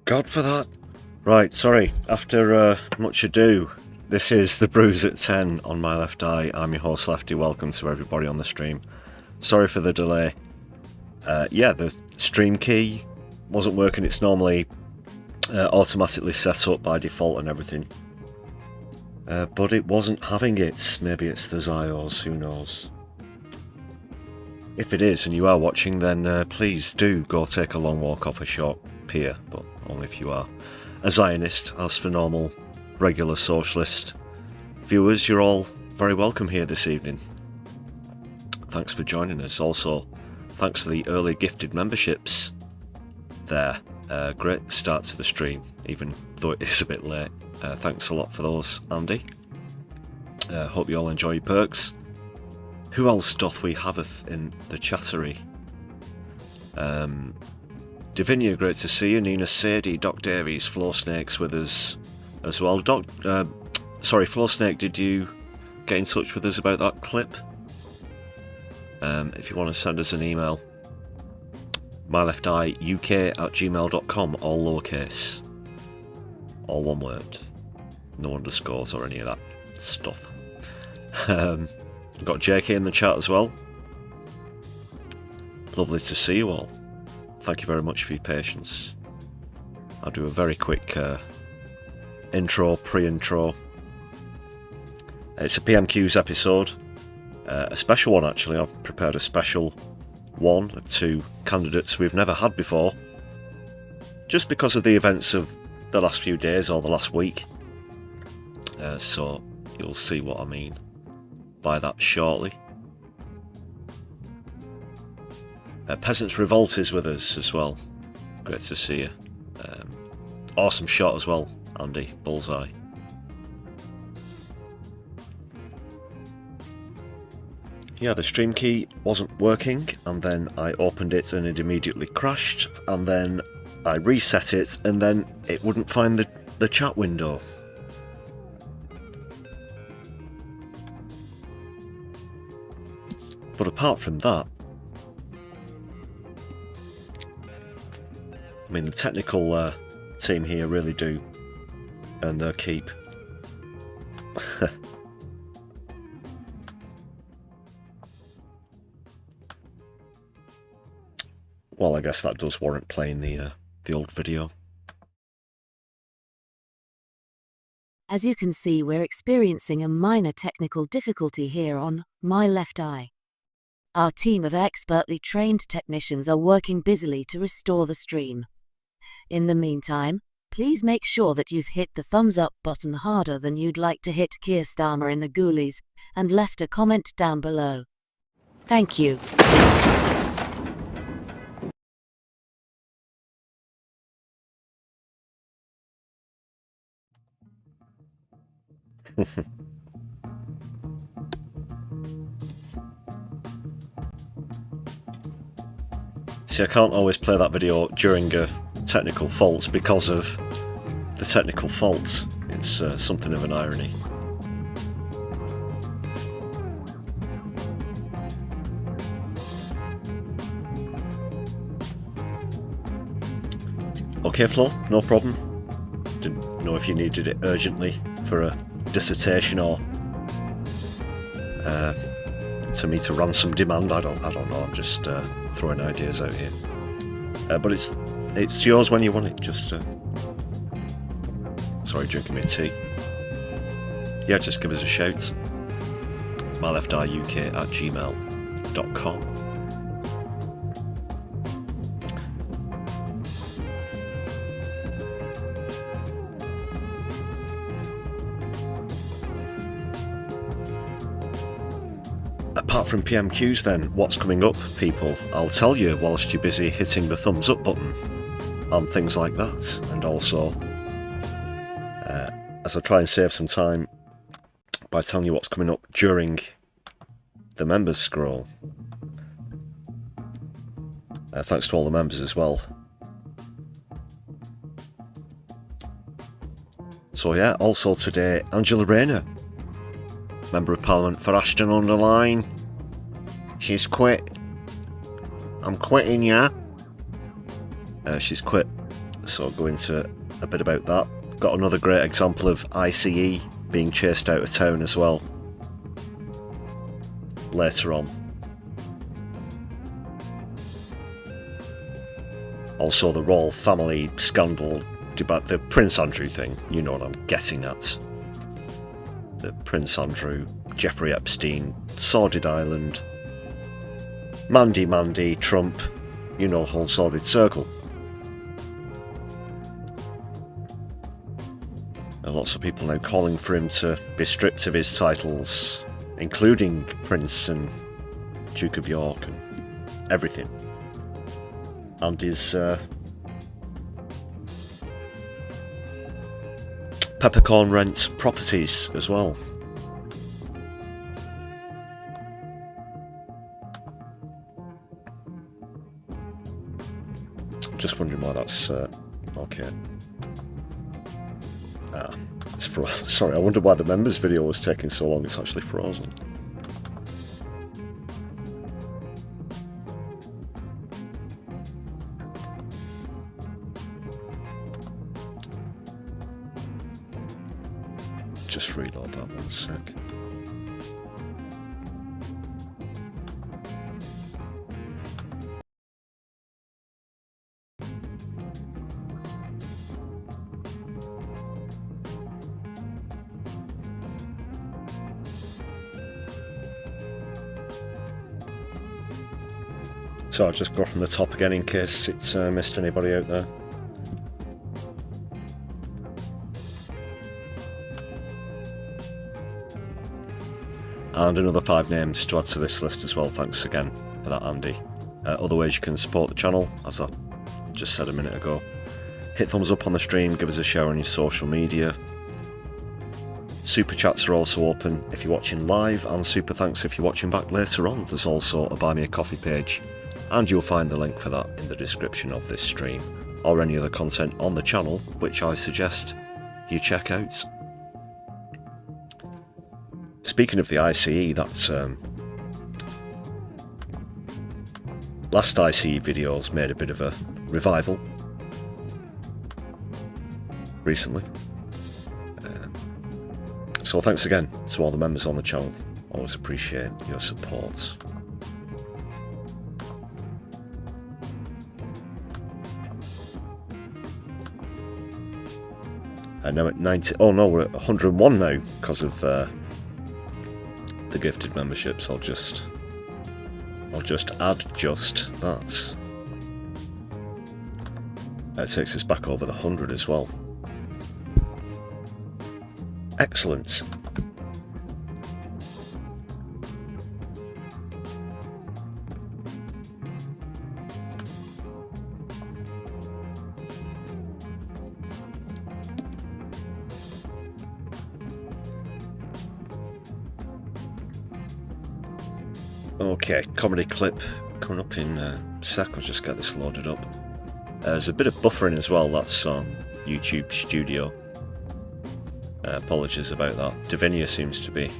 God for that. Right, sorry. After much ado, this is the Brews at 10 on my left eye. I'm your host Lefty. Welcome to everybody on the stream. Sorry for the delay. Yeah, the stream key wasn't working. It's normally automatically set up by default and everything. But it wasn't having it. Maybe it's the Zios, who knows. If it is and you are watching, then please do go take a long walk off a short pier, but only if you are a Zionist. As for normal, regular socialist viewers, you're all very welcome here this evening. Thanks for joining us. Also, thanks for the early gifted memberships there. Great start to the stream, even though it is a bit late. Thanks a lot for those, Andy. Hope you all enjoy your perks. Who else doth we haveth in the chattery? Divinia, great to see you. Nina Sadie, Doc Davies, Floor Snake's with us as well. Sorry, Floor Snake, did you get in touch with us about that clip? If you want to send us an email, mylefteyeuk@gmail.com, all lowercase, all one word, no underscores or any of that stuff. We've got JK in the chat as well. Lovely to see you all. Thank you very much for your patience. I'll do a very quick pre-intro. It's a PMQ's episode. A special one, actually. I've prepared a special one of two candidates we've never had before. Just because of the events of the last few days or the last week. So you'll see what I mean by that shortly. Peasants Revolt is with us as well. Great to see you. Awesome shot as well, Andy. Bullseye. Yeah, the stream key wasn't working, and then I opened it and it immediately crashed, and then I reset it and then it wouldn't find the chat window. But apart from that, I mean, the technical team here really do earn their keep. Well, I guess that does warrant playing the old video. As you can see, we're experiencing a minor technical difficulty here on My Left Eye. Our team of expertly trained technicians are working busily to restore the stream. In the meantime, please make sure that you've hit the thumbs up button harder than you'd like to hit Keir Starmer in the Ghoulies, and left a comment down below. Thank you. See, I can't always play that video during technical faults because of the technical faults. It's something of an irony. Okay, Flo, no problem. Didn't know if you needed it urgently for a dissertation or to meet a ransom demand. I don't know. I'm just throwing ideas out here. But it's yours when you want it. Just sorry, drinking my tea. Yeah, just give us a shout. mylefteyeuk@gmail.com. Apart from PMQs then, what's coming up, people? I'll tell you whilst you're busy hitting the thumbs up button and things like that. And also, as I try and save some time by telling you what's coming up during the members scroll. Thanks to all the members as well. So yeah, also today, Angela Rayner, Member of Parliament for Ashton-under-Lyne. She's quit. I'm quitting, yeah. She's quit so I'll go into a bit about that. Got another great example of ICE being chased out of town as well later on. Also the royal family scandal about the Prince Andrew thing, you know what I'm getting at. The Prince Andrew, Jeffrey Epstein, sordid island, Mandy, Trump, you know, the whole sordid circle. And lots of people now calling for him to be stripped of his titles, including Prince and Duke of York and everything. And his peppercorn rent properties as well. Just wondering why that's okay. It's sorry, I wonder why the members video was taking so long. It's actually frozen. Just reload that 1 sec. So I'll just go from the top again in case it's missed anybody out there. And another 5 names to add to this list as well. Thanks again for that, Andy. Other ways you can support the channel, as I just said a minute ago. Hit thumbs up on the stream, give us a share on your social media. Super chats are also open if you're watching live, and super thanks if you're watching back later on. There's also a Buy Me a Coffee page, and you'll find the link for that in the description of this stream, or any other content on the channel, which I suggest you check out. Speaking of the ICE, that's last ICE videos made a bit of a revival recently. So thanks again to all the members on the channel. Always appreciate your support. Now at 90. Oh no, we're at 101 now because of the gifted memberships. I'll just add that. That takes us back over the 100 as well. Excellent. Okay, comedy clip coming up in a sec. I'll just get this loaded up. There's a bit of buffering as well. That's on YouTube Studio. Apologies about that. Davinia seems to be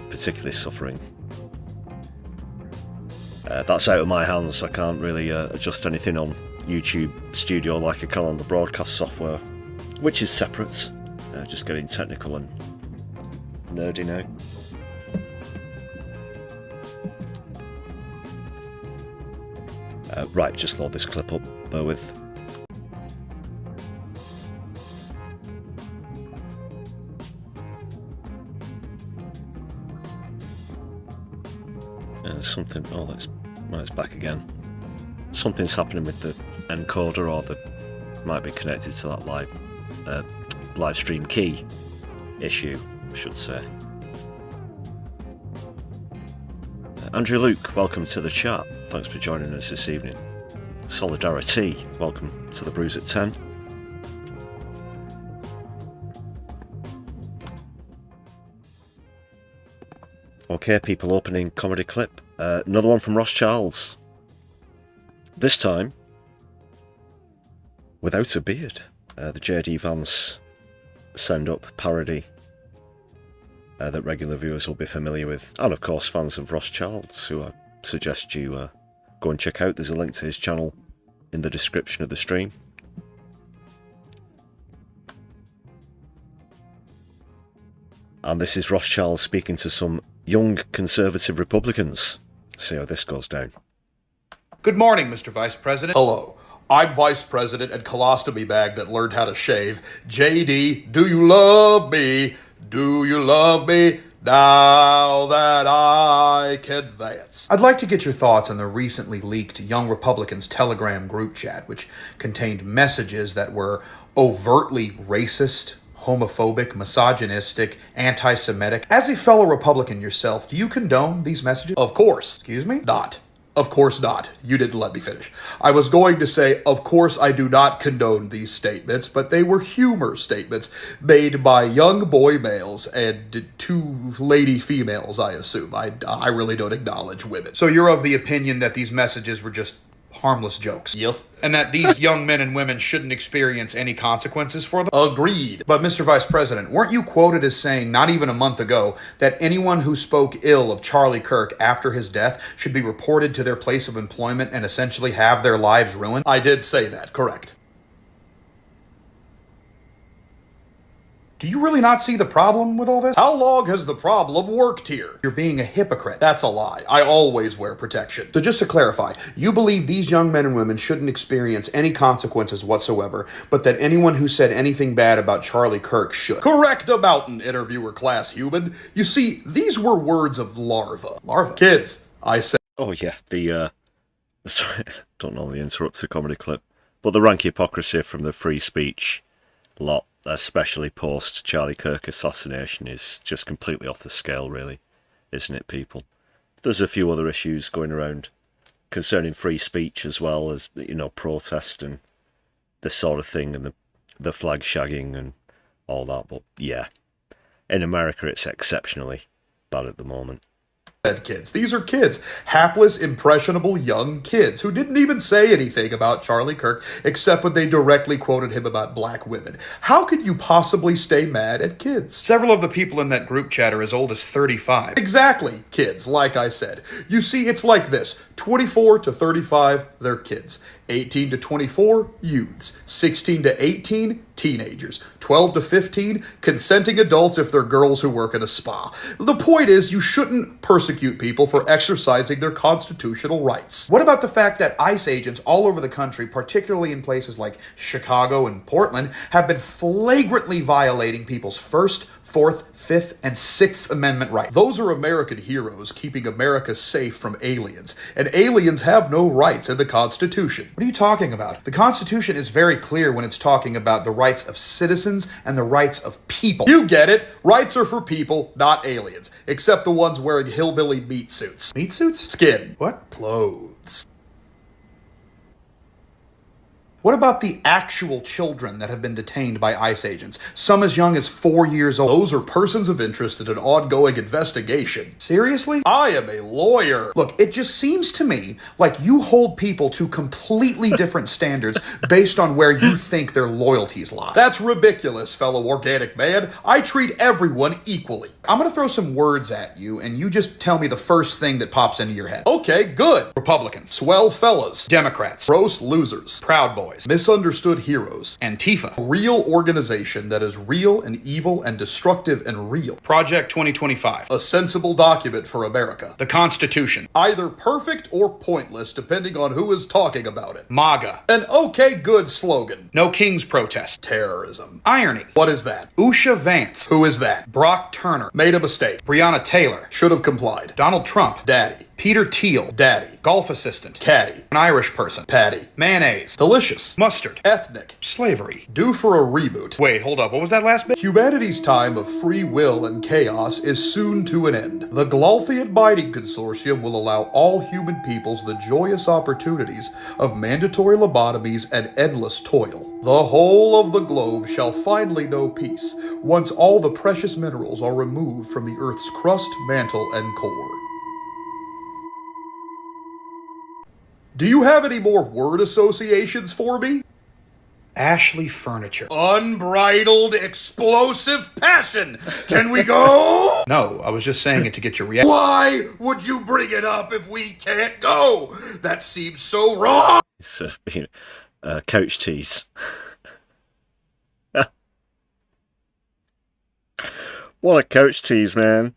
particularly suffering. That's out of my hands. I can't really adjust anything on YouTube Studio like I can on the broadcast software, which is separate. Just getting technical and nerdy now. Right, just load this clip up, bear with. Something, oh that's, well, it's back again. Something's happening with the encoder, or the might be connected to that live stream key issue, I should say. Andrew Luke, welcome to the chat. Thanks for joining us this evening. Solidarity, welcome to the Brews at 10. Okay, people, opening comedy clip. Another one from Ross Charles. This time, without a beard. The J.D. Vance Send Up parody that regular viewers will be familiar with, and of course fans of Ross Charles, who I suggest you go and check out. There's a link to his channel in the description of the stream. And this is Rothschild speaking to some young conservative Republicans. See how this goes down. Good morning, Mr. Vice President. Hello. I'm Vice President and colostomy bag that learned how to shave. JD, do you love me? Do you love me? Now that I can dance. I'd like to get your thoughts on the recently leaked Young Republicans Telegram group chat, which contained messages that were overtly racist, homophobic, misogynistic, anti-Semitic. As a fellow Republican yourself, do you condone these messages? Of course. Excuse me? Not. Of course not. You didn't let me finish. I was going to say, of course I do not condone these statements, but they were humor statements made by young boy males and two lady females, I assume. I really don't acknowledge women. So you're of the opinion that these messages were just harmless jokes? Yes. And that these young men and women shouldn't experience any consequences for them? Agreed. But Mr. Vice President, weren't you quoted as saying not even a month ago that anyone who spoke ill of Charlie Kirk after his death should be reported to their place of employment and essentially have their lives ruined? I did say that, correct. Do you really not see the problem with all this? How long has the problem worked here? You're being a hypocrite. That's a lie. I always wear protection. So just to clarify, you believe these young men and women shouldn't experience any consequences whatsoever, but that anyone who said anything bad about Charlie Kirk should. Correct about an interviewer class human. You see, these were words of larva. Larva? Kids, I said. Oh yeah, sorry, don't normally interrupt a comedy clip, but the rank hypocrisy from the free speech lot, especially post Charlie Kirk assassination, is just completely off the scale, really, isn't it, people? There's a few other issues going around concerning free speech as well as, protest and this sort of thing, and the flag shagging and all that, but yeah, in America it's exceptionally bad at the moment. Kids. These are kids. Hapless, impressionable young kids who didn't even say anything about Charlie Kirk except when they directly quoted him about black women. How could you possibly stay mad at kids? Several of the people in that group chat are as old as 35. Exactly, kids, like I said. You see, it's like this. 24 to 35, they're kids. 18 to 24, youths. 16 to 18, teenagers. 12 to 15, consenting adults if they're girls who work at a spa. The point is, you shouldn't persecute people for exercising their constitutional rights. What about the fact that ICE agents all over the country, particularly in places like Chicago and Portland, have been flagrantly violating people's First, Fourth, Fifth, and Sixth Amendment rights? Those are American heroes keeping America safe from aliens, and aliens have no rights in the Constitution. What are you talking about? The Constitution is very clear when it's talking about the rights of citizens and the rights of people. You get it. Rights are for people, not aliens, except the ones wearing hillbilly meat suits. Meat suits? Skin. What? Clothes. What about the actual children that have been detained by ICE agents? Some as young as 4 years old. Those are persons of interest in an ongoing investigation. Seriously? I am a lawyer. Look, it just seems to me like you hold people to completely different standards based on where you think their loyalties lie. That's ridiculous, fellow organic man. I treat everyone equally. I'm gonna throw some words at you, and you just tell me the first thing that pops into your head. Okay, good. Republicans, swell fellas. Democrats, gross losers. Proud Boys, misunderstood heroes. Antifa, a real organization that is real and evil and destructive and real. Project 2025, a sensible document for America. The Constitution, either perfect or pointless depending on who is talking about it. MAGA, an okay good slogan. No King's protest. Terrorism. Irony, what is that? Usha Vance, who is that? Brock Turner, made a mistake. Breonna Taylor, should have complied. Donald Trump, daddy. Peter Thiel, daddy. Golf assistant, caddy. An Irish person, patty. Mayonnaise, delicious. Mustard, ethnic. Slavery, due for a reboot. Wait, hold up, what was that last bit? Humanity's time of free will and chaos is soon to an end. The Glothian Mining Consortium will allow all human peoples the joyous opportunities of mandatory lobotomies and endless toil. The whole of the globe shall finally know peace once all the precious minerals are removed from the Earth's crust, mantle, and core. Do you have any more word associations for me? Ashley Furniture. Unbridled, explosive passion. Can we go? No, I was just saying it to get your reaction. Why would you bring it up if we can't go? That seems so wrong. It's been couch tease. What a couch tease, man.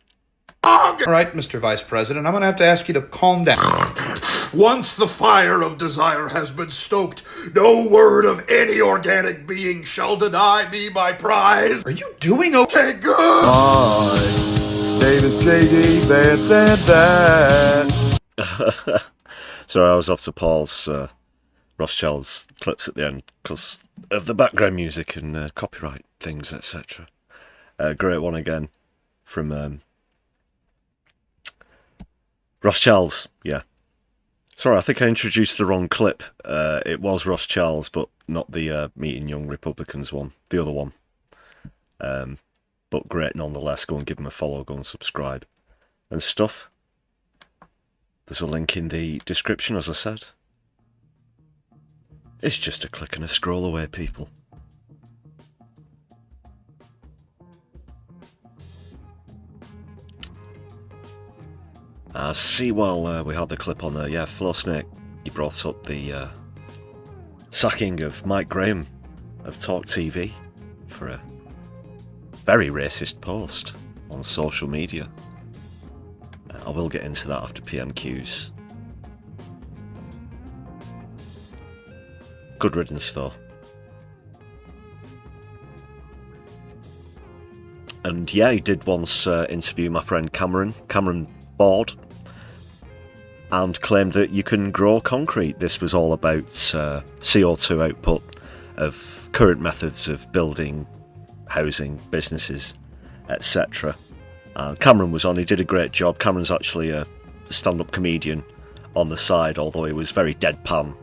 All right, Mr. Vice President, I'm going to have to ask you to calm down. Once the fire of desire has been stoked, no word of any organic being shall deny me my prize. Are you doing okay? Good. Hi, Davis, JD, Vance, and that. Sorry, I was off to Paul's Rothschild's clips at the end because of the background music and copyright things, etc. Great one again from Rothschild's, yeah. Sorry, I think I introduced the wrong clip. It was Rothschild's, but not the Meeting Young Republicans one, the other one. But great nonetheless. Go and give them a follow, go and subscribe and stuff. There's a link in the description, as I said. It's just a click and a scroll away, people. I see while we had the clip on there, yeah, Flow Snake, you brought up the sacking of Mike Graham of Talk TV for a very racist post on social media. I will get into that after PMQs. Good riddance though. And yeah, he did once interview my friend Cameron Ford, and claimed that you can grow concrete. This was all about CO2 output of current methods of building, housing, businesses, etc. Cameron was on, he did a great job. Cameron's actually a stand-up comedian on the side, although he was very deadpan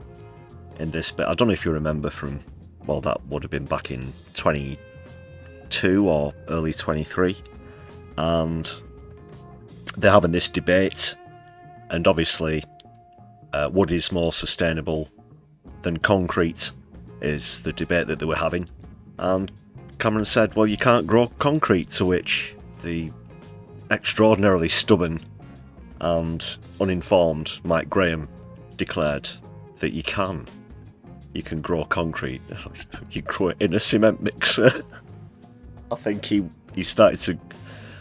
in this bit. I don't know if you remember from, well, that would have been back in 22 or early 23, and they're having this debate, and obviously wood is more sustainable than concrete is the debate that they were having, and Cameron said, well, you can't grow concrete, to which the extraordinarily stubborn and uninformed Mike Graham declared that you can grow concrete. You grow it in a cement mixer. I think he started to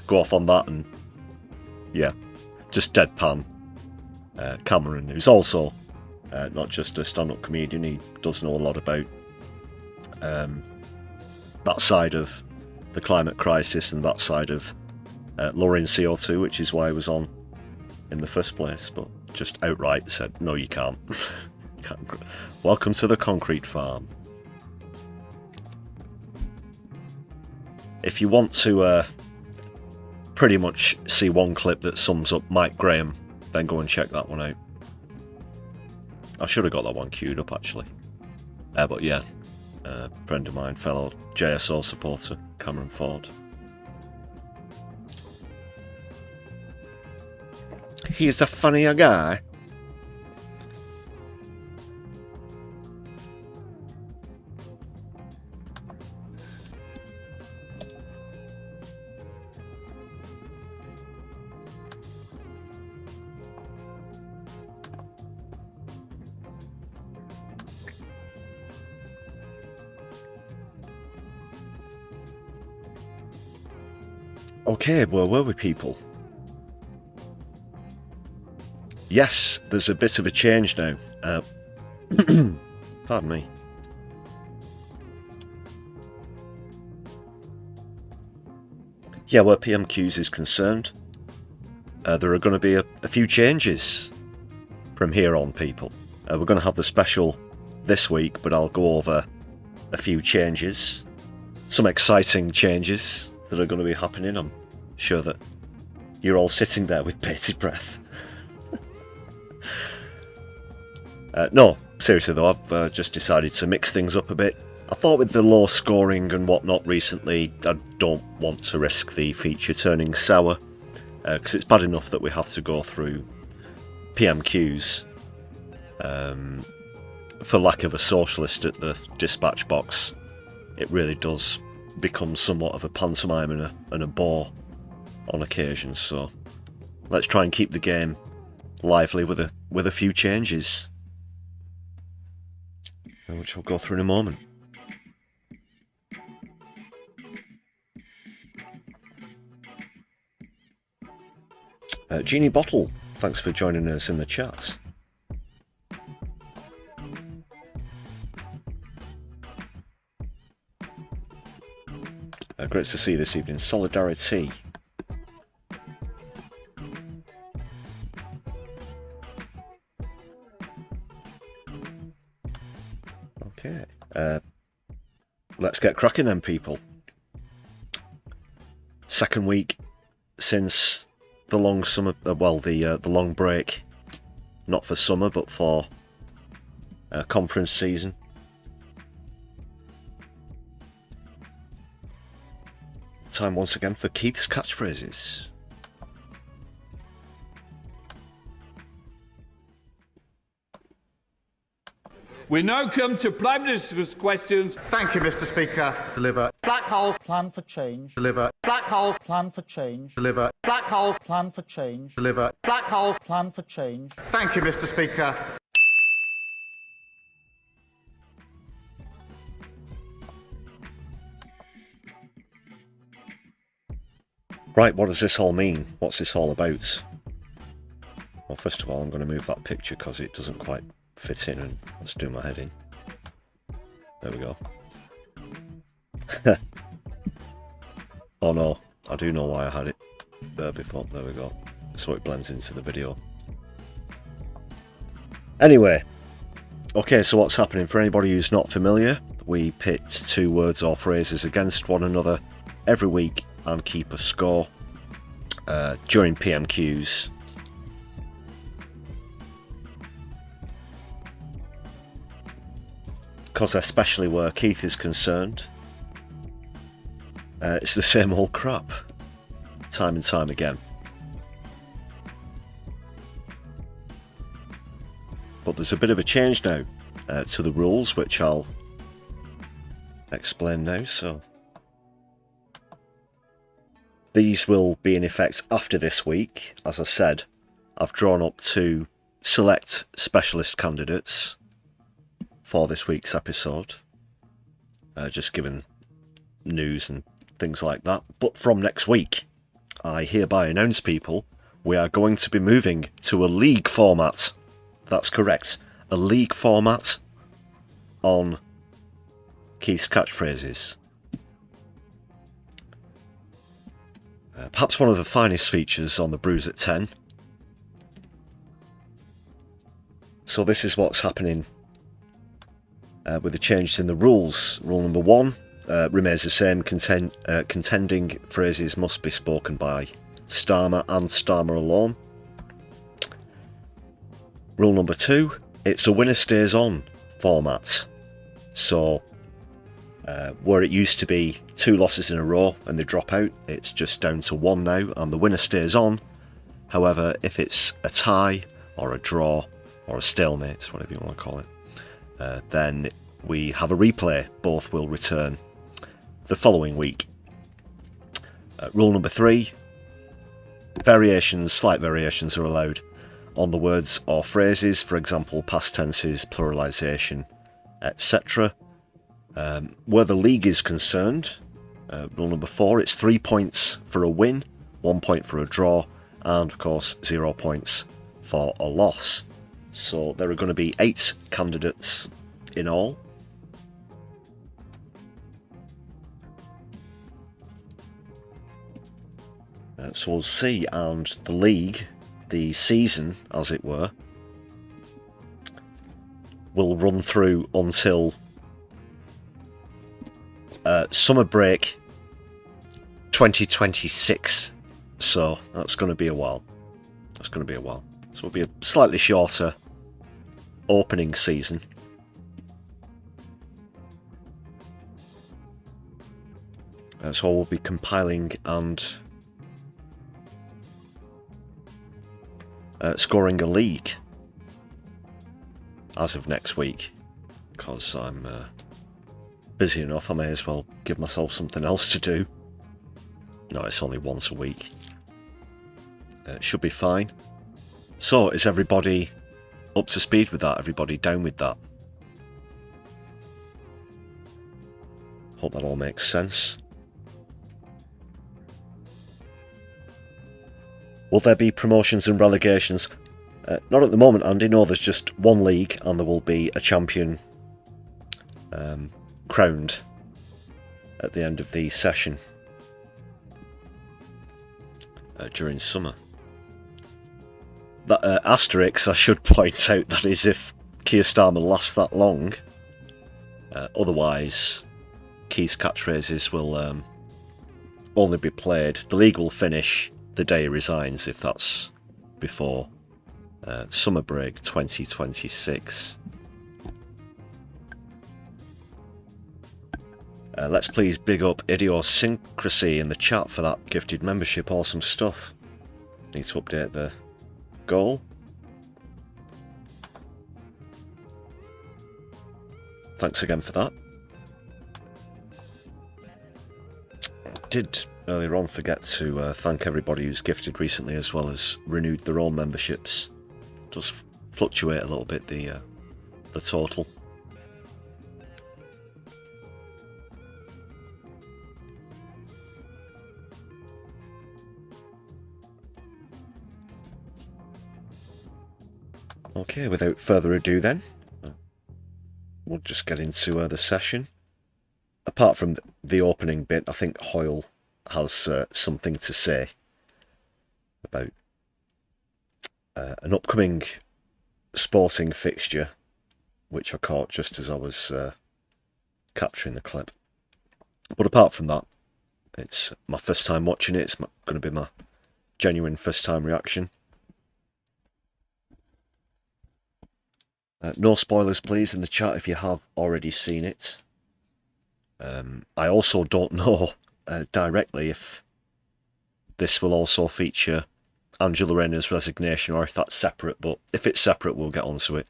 go off on that, and yeah, just deadpan Cameron, who's also not just a stand-up comedian, he does know a lot about that side of the climate crisis and that side of lowering CO2, which is why he was on in the first place, but just outright said, no, you can't. Welcome to the concrete farm. If you want to pretty much see one clip that sums up Mike Graham, then go and check that one out. I should have got that one queued up actually. But yeah, friend of mine, fellow JSO supporter, Cameron Ford. He's a funnier guy. Okay, where were we, people? Yes, there's a bit of a change now. Pardon me. Yeah, where PMQs is concerned, there are going to be a few changes from here on, people. We're going to have the special this week, but I'll go over a few changes. Some exciting changes that are going to be happening. I'm sure that you're all sitting there with bated breath. No, seriously though, I've just decided to mix things up a bit. I thought with the low scoring and whatnot recently, I don't want to risk the feature turning sour, because it's bad enough that we have to go through PMQs for lack of a socialist at the dispatch box. It really does become somewhat of a pantomime and a bore on occasion, so let's try and keep the game lively with a few changes, which I'll go through in a moment. Genie Bottle, thanks for joining us in the chat. Great to see you this evening. Solidarity. Okay. Let's get cracking then, people. Second week since the long summer, the long break, not for summer but for conference season. Time once again for Keith's catchphrases. We now come to Prime Minister's questions. Thank you, Mr. Speaker. Deliver. Black hole. Plan for change. Deliver. Black hole. Plan for change. Deliver. Black hole. Plan for change. Deliver. Black hole. Plan for change. Thank you, Mr. Speaker. Right, what does this all mean? What's this all about? Well, first of all, I'm going to move that picture because it doesn't quite fit in, and let's do my head in. There we go. Oh no, I do know why I had it there before. There we go. So it blends into the video. Anyway, okay, so what's happening? For anybody who's not familiar, we pit two words or phrases against one another every week and keep a score during PMQs. Because especially where Keith is concerned, it's the same old crap, time and time again. But there's a bit of a change now to the rules, which I'll explain now. So these will be in effect after this week. As I said, I've drawn up two select specialist candidates for this week's episode, just given news and things like that. But from next week, I hereby announce, people, we are going to be moving to a league format. That's correct, a league format on Keith's catchphrases. Perhaps one of the finest features on the Brews at 10. So this is what's happening with the changes in the rules. Rule number 1 remains the same. Contending phrases must be spoken by Starmer and Starmer alone. Rule number 2, it's a winner stays on format. So where it used to be 2 losses in a row and they drop out, it's just down to 1 now and the winner stays on. However, if it's a tie or a draw or a stalemate, whatever you want to call it, then we have a replay. Both will return the following week. Rule number 3, slight variations are allowed on the words or phrases, for example, past tenses, pluralisation, etc. Where the league is concerned, rule number 4, it's 3 points for a win, 1 point for a draw, and of course 0 points for a loss. So there are going to be 8 candidates in all. So we'll see, and the league, the season as it were, will run through until summer break 2026. So that's going to be a while. So it'll be a slightly shorter opening season. So we'll be compiling and scoring a league as of next week, because I'm busy enough. I may as well give myself something else to do. No, it's only once a week. It should be fine. So, is everybody up to speed with that? Everybody down with that? Hope that all makes sense. Will there be promotions and relegations? Not at the moment, Andy. No, there's just one league, and there will be a champion crowned at the end of the session during summer. That asterisk, I should point out, that is if Keir Starmer lasts that long. Otherwise, Keir's catchphrases will only be played. The league will finish the day he resigns, if that's before summer break 2026. Let's please big up Idiosyncrasy in the chat for that gifted membership. Awesome stuff. Need to update the goal. Thanks again for that. I did earlier on forget to thank everybody who's gifted recently, as well as renewed their own memberships. It does fluctuate a little bit, the total. Okay, without further ado then, we'll just get into the session. Apart from the opening bit, I think Hoyle has something to say about an upcoming sporting fixture, which I caught just as I was capturing the clip. But apart from that, it's my first time watching it. It's going to be my genuine first time reaction. No spoilers, please, in the chat if you have already seen it. I also don't know directly if this will also feature Angela Rayner's resignation or if that's separate, but if it's separate, we'll get onto it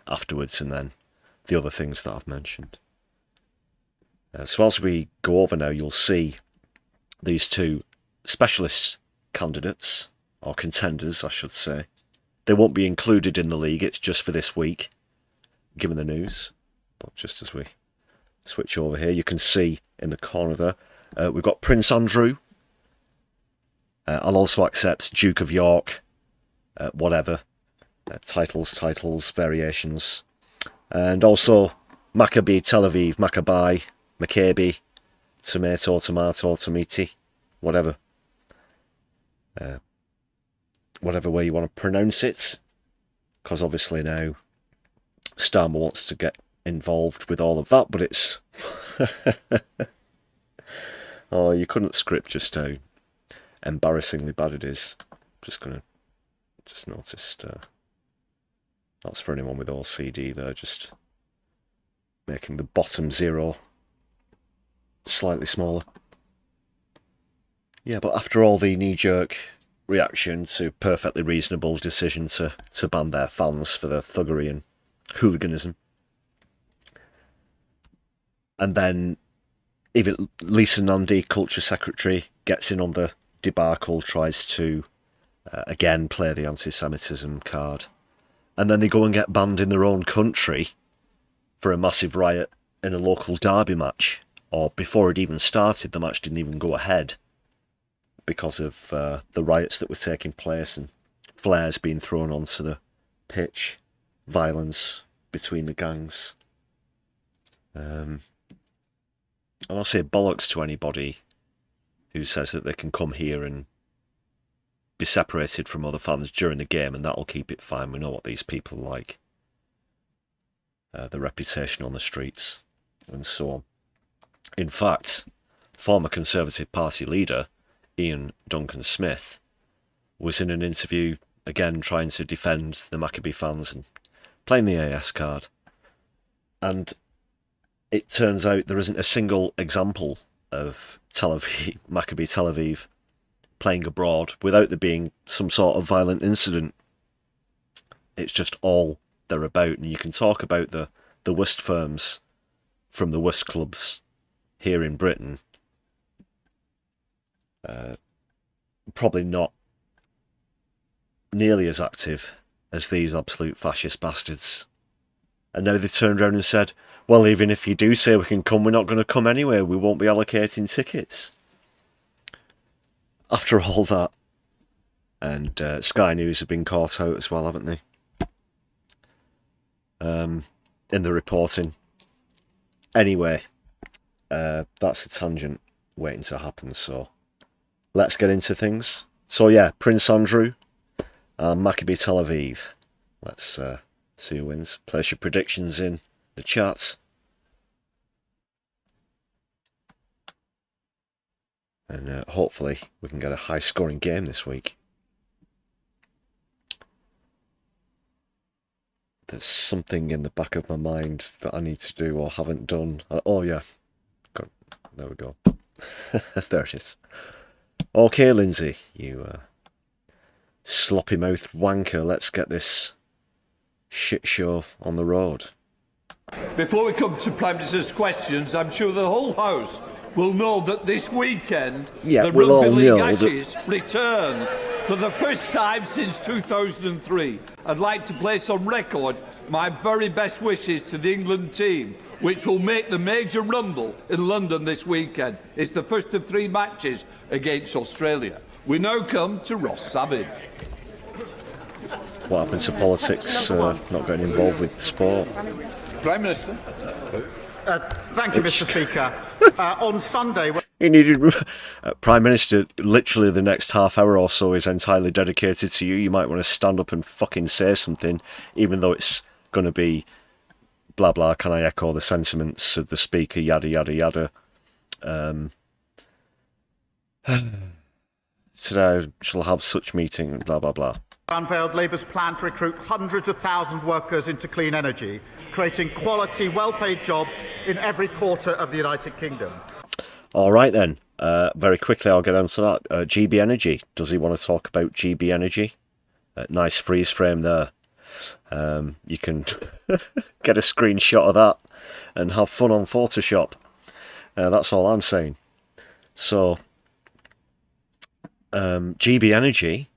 afterwards, and then the other things that I've mentioned. So as we go over now, you'll see these two specialist candidates, or contenders, I should say. They won't be included in the league, it's just for this week, given the news. But just as we switch over here, you can see in the corner there, we've got Prince Andrew. I'll also accept Duke of York, whatever. Titles, variations. And also Maccabi, Tel Aviv, Maccabi, Maccabi, Tomato, Tomiti, whatever. Whatever way you want to pronounce it, because obviously now Starmer wants to get involved with all of that, but it's oh, you couldn't script just how embarrassingly bad it is. Just noticed that's for anyone with OCD there, just making the bottom zero slightly smaller. Yeah, but after all the knee-jerk reaction to perfectly reasonable decision to ban their fans for their thuggery and hooliganism, and then even Lisa Nandy, culture secretary, gets in on the debacle, tries to again play the anti-Semitism card, and then they go and get banned in their own country for a massive riot in a local derby match, or before it even started, the match didn't even go ahead because of the riots that were taking place and flares being thrown onto the pitch, violence between the gangs. And I'll say bollocks to anybody who says that they can come here and be separated from other fans during the game and that'll keep it fine. We know what these people are like. The reputation on the streets and so on. In fact, former Conservative Party leader Ian Duncan Smith was in an interview again trying to defend the Maccabi fans and playing the AS card, and it turns out there isn't a single example of Maccabi Tel Aviv playing abroad without there being some sort of violent incident. It's just all they're about, and you can talk about the worst firms from the worst clubs here in Britain. Probably not nearly as active as these absolute fascist bastards. And now they turned around and said, well, even if you do say we can come, we're not going to come anyway. We won't be allocating tickets. After all that, And Sky News have been caught out as well, haven't they? In the reporting. Anyway, that's a tangent waiting to happen, so let's get into things. So yeah, Prince Andrew and Maccabi Tel Aviv. Let's see who wins. Place your predictions in the chat. And hopefully we can get a high-scoring game this week. There's something in the back of my mind that I need to do or haven't done. Oh yeah, there we go. There it is. Okay, Lindsay, you sloppy mouthed wanker. Let's get this shit show on the road. Before we come to Prime Minister's questions, I'm sure the whole House will know that this weekend the Rugby League Ashes returns for the first time since 2003. I'd like to place on record my very best wishes to the England team, which will make the major rumble in London this weekend. It's the first of 3 matches against Australia. We now come to Ross Savage. What happens to politics not getting involved with sport? Prime Minister. Thank you, Mr. Speaker. On Sunday... He needed Prime Minister. Literally, the next half hour or so is entirely dedicated to you. You might want to stand up and fucking say something, even though it's going to be blah blah. Can I echo the sentiments of the Speaker? Yada yada yada. Today I shall have such meeting. Blah blah blah. Unveiled Labour's plan to recruit hundreds of thousands of workers into clean energy, creating quality, well-paid jobs in every quarter of the United Kingdom. All right then. Very quickly, I'll get onto that. GB Energy. Does he want to talk about GB Energy? Nice freeze frame there. You can get a screenshot of that and have fun on Photoshop. That's all I'm saying. So, GB Energy.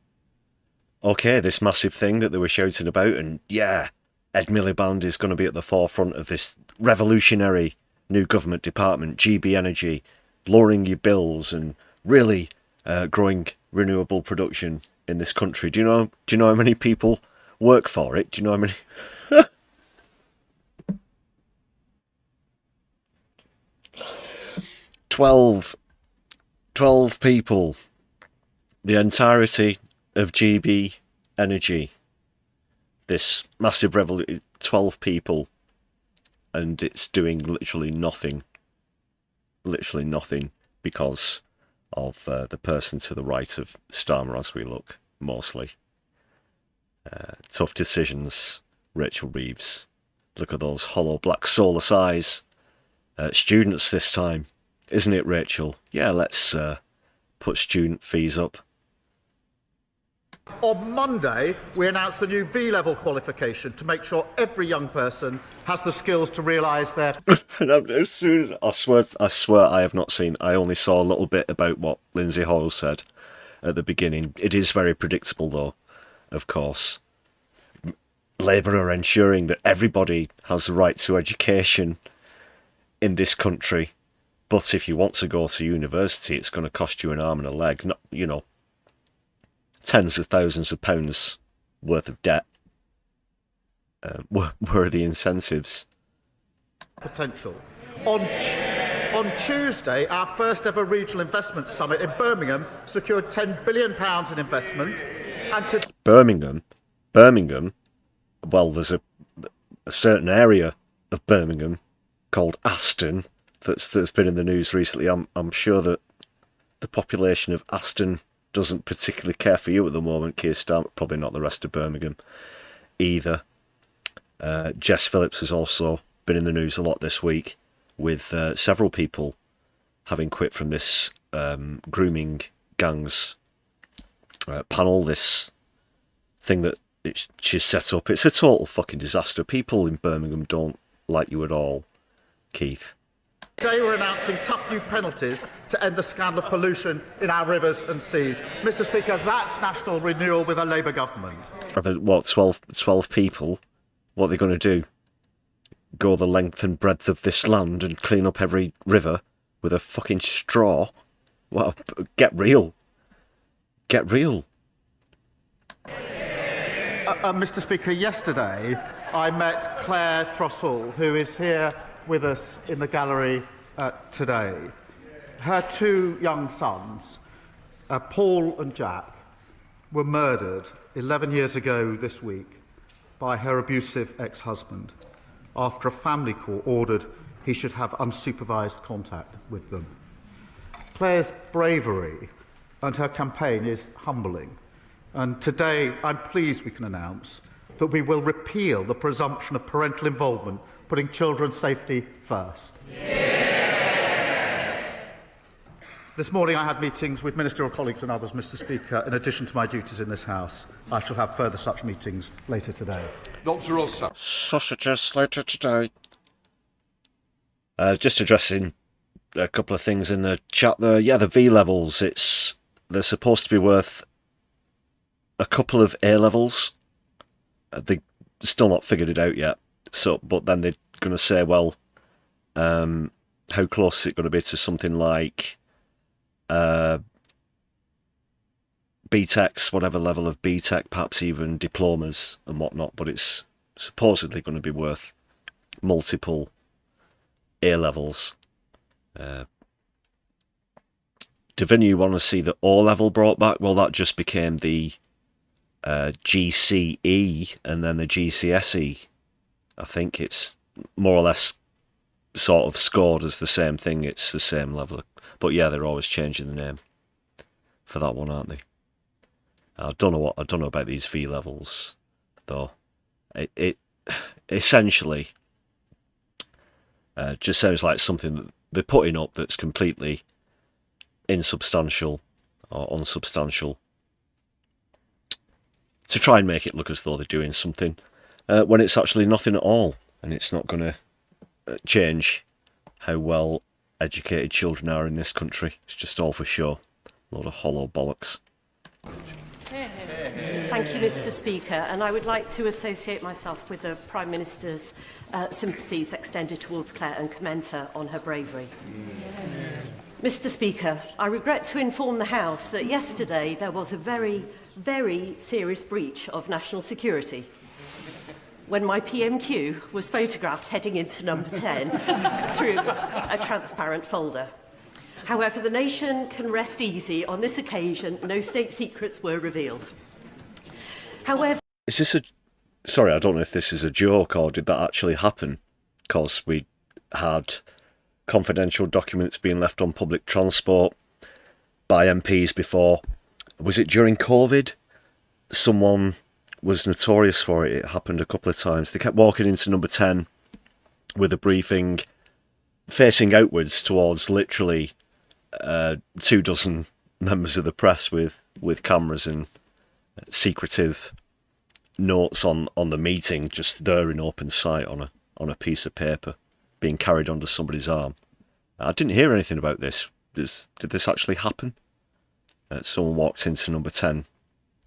Okay, this massive thing that they were shouting about, and yeah, Ed Miliband is going to be at the forefront of this revolutionary new government department, GB Energy, lowering your bills and really growing renewable production in this country. Do you know how many people work for it? Do you know how many? 12 people. The entirety of GB Energy. This massive revolution. 12 people. And it's doing literally nothing. Literally nothing. Because of the person to the right of Starmer as we look. Mostly. Tough decisions. Rachel Reeves. Look at those hollow black soulless eyes. Students this time. Isn't it, Rachel? Yeah, let's put student fees up. On Monday, we announced the new V-level qualification to make sure every young person has the skills to realise their... As soon as I swear I have not seen. I only saw a little bit about what Lindsay Hoyle said at the beginning. It is very predictable, though, of course. Labour are ensuring that everybody has the right to education in this country. But if you want to go to university, it's going to cost you an arm and a leg. Not, tens of thousands of pounds worth of debt. Where are the incentives? Potential. On Tuesday, our first ever regional investment summit in Birmingham secured £10 billion in investment. And Birmingham. Well, there's a certain area of Birmingham called Aston that's been in the news recently. I'm sure that the population of Aston doesn't particularly care for you at the moment, Keir Starmer. Probably not the rest of Birmingham either. Jess Phillips has also been in the news a lot this week with several people having quit from this grooming gangs panel, this thing that she's set up. It's a total fucking disaster. People in Birmingham don't like you at all, Keith. Today we're announcing tough new penalties to end the scandal of pollution in our rivers and seas. Mr. Speaker, that's national renewal with a Labour government. Are there, 12 people? What are they going to do? Go the length and breadth of this land and clean up every river with a fucking straw? Well, get real. Get real. Mr. Speaker, yesterday I met Claire Throssell, who is here with us in the gallery today. Her two young sons, Paul and Jack, were murdered 11 years ago this week by her abusive ex-husband after a family court ordered he should have unsupervised contact with them. Claire's bravery and her campaign is humbling, and today I'm pleased we can announce that we will repeal the presumption of parental involvement, putting children's safety first. This morning I had meetings with ministerial colleagues and others, Mr. Speaker, in addition to my duties in this House. I shall have further such meetings later today. Dr. Russell. Sausages later today. Just addressing a couple of things in the chat there. Yeah, the V levels, they're supposed to be worth a couple of A levels. They still not figured it out yet. So, but then they're going to say, well, how close is it going to be to something like BTECs, whatever level of BTEC, perhaps even diplomas and whatnot, but it's supposedly going to be worth multiple A levels. Davina, you want to see the O level brought back? Well, that just became the GCE and then the GCSE. I think it's more or less sort of scored as the same thing. It's the same level. But yeah, they're always changing the name for that one, aren't they? I don't know about these V levels, though. It essentially just sounds like something that they're putting up that's completely insubstantial or unsubstantial to try and make it look as though they're doing something when it's actually nothing at all, and it's not going to change how well educated children are in this country. It's just all for show. A load of hollow bollocks. Thank you, Mr. Speaker, and I would like to associate myself with the Prime Minister's sympathies extended towards Claire and commend her on her bravery. Mr. Speaker, I regret to inform the House that yesterday there was a very, very serious breach of national security when my PMQ was photographed heading into number 10 through a transparent folder. However, the nation can rest easy. On this occasion, no state secrets were revealed. However... Is this a... Sorry, I don't know if this is a joke or did that actually happen? Because we had confidential documents being left on public transport by MPs before. Was it during COVID? Someone was notorious for it. It happened a couple of times. They kept walking into number 10 with a briefing facing outwards towards literally 24 members of the press with cameras and secretive notes on the meeting just there in open sight on a piece of paper being carried under somebody's arm. I didn't hear anything about this. Did this actually happen? Someone walked into number 10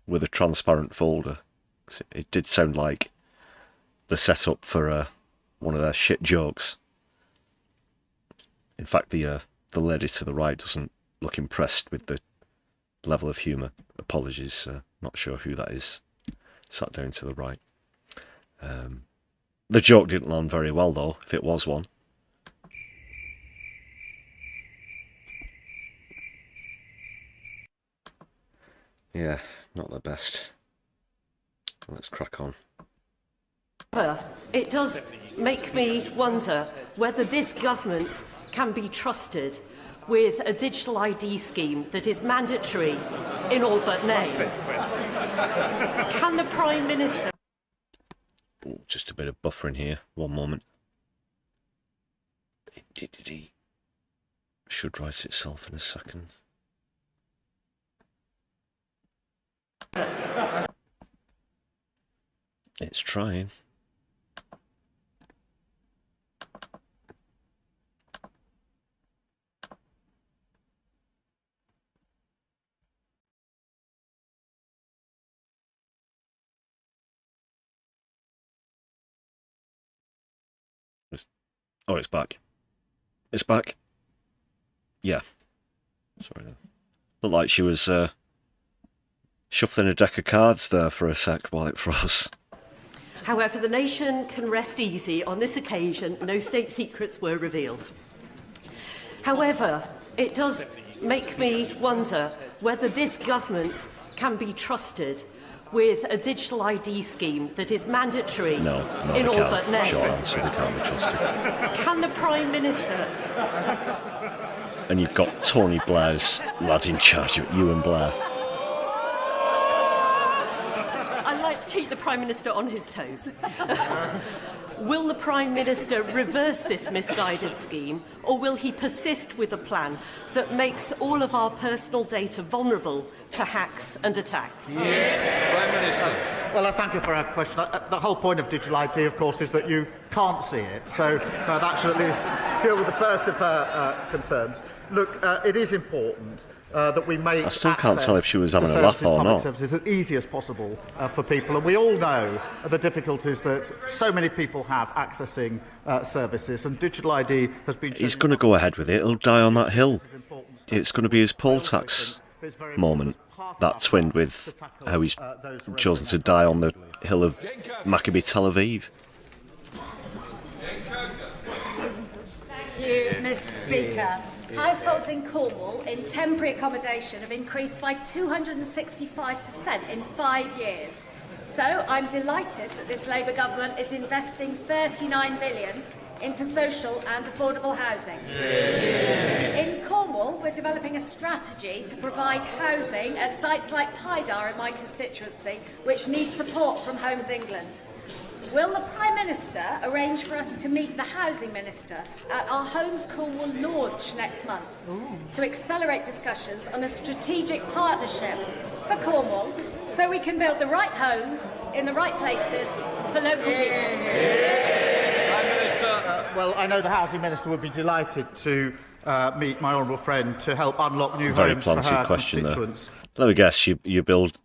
with a transparent folder. It did sound like the setup for one of their shit jokes. In fact, the lady to the right doesn't look impressed with the level of humour. Apologies, not sure who that is. Sat down to the right. The joke didn't land very well, though, if it was one. Yeah, not the best. Let's crack on. It does make me wonder whether this government can be trusted with a digital ID scheme that is mandatory in all but name. Can the Prime Minister... Ooh, just a bit of buffering here. One moment. It should write itself in a second. It's trying. Oh, it's back. It's back. Yeah. Sorry. Looked like she was shuffling a deck of cards there for a sec while it froze. However, the nation can rest easy. On this occasion, no state secrets were revealed. However, it does make me wonder whether this government can be trusted with a digital ID scheme that is mandatory in all but name. Short answer, they can't be trusted. Can the Prime Minister... And you've got Tony Blair's lad in charge of you and Blair. I'd like to keep the Prime Minister on his toes. Will the Prime Minister reverse this misguided scheme, or will he persist with a plan that makes all of our personal data vulnerable to hacks and attacks? Prime Minister. Well, I thank you for our question. The whole point of digital ID, of course, is that you can't see it. So that should at least deal with the first of her concerns. Look, it is important that we make I still can't tell if she was having a laugh or not. Services as easy as possible for people, and we all know the difficulties that so many people have accessing services, and digital ID has been... He's going to go ahead with it. He'll die on that hill. It's going to be his poll tax moment. That twinned with how he's chosen to die on the hill of Maccabi Tel Aviv. Thank you, Mr. Speaker. Households in Cornwall in temporary accommodation have increased by 265% in 5 years. So I'm delighted that this Labour government is investing £39 billion into social and affordable housing. In Cornwall, we're developing a strategy to provide housing at sites like Pydar in my constituency, which need support from Homes England. Will the Prime Minister arrange for us to meet the Housing Minister at our Homes Cornwall launch next month to accelerate discussions on a strategic partnership for Cornwall so we can build the right homes in the right places for local people? Well, I know the Housing Minister would be delighted to meet my honourable friend to help unlock new homes for her constituents. Let me guess, you build...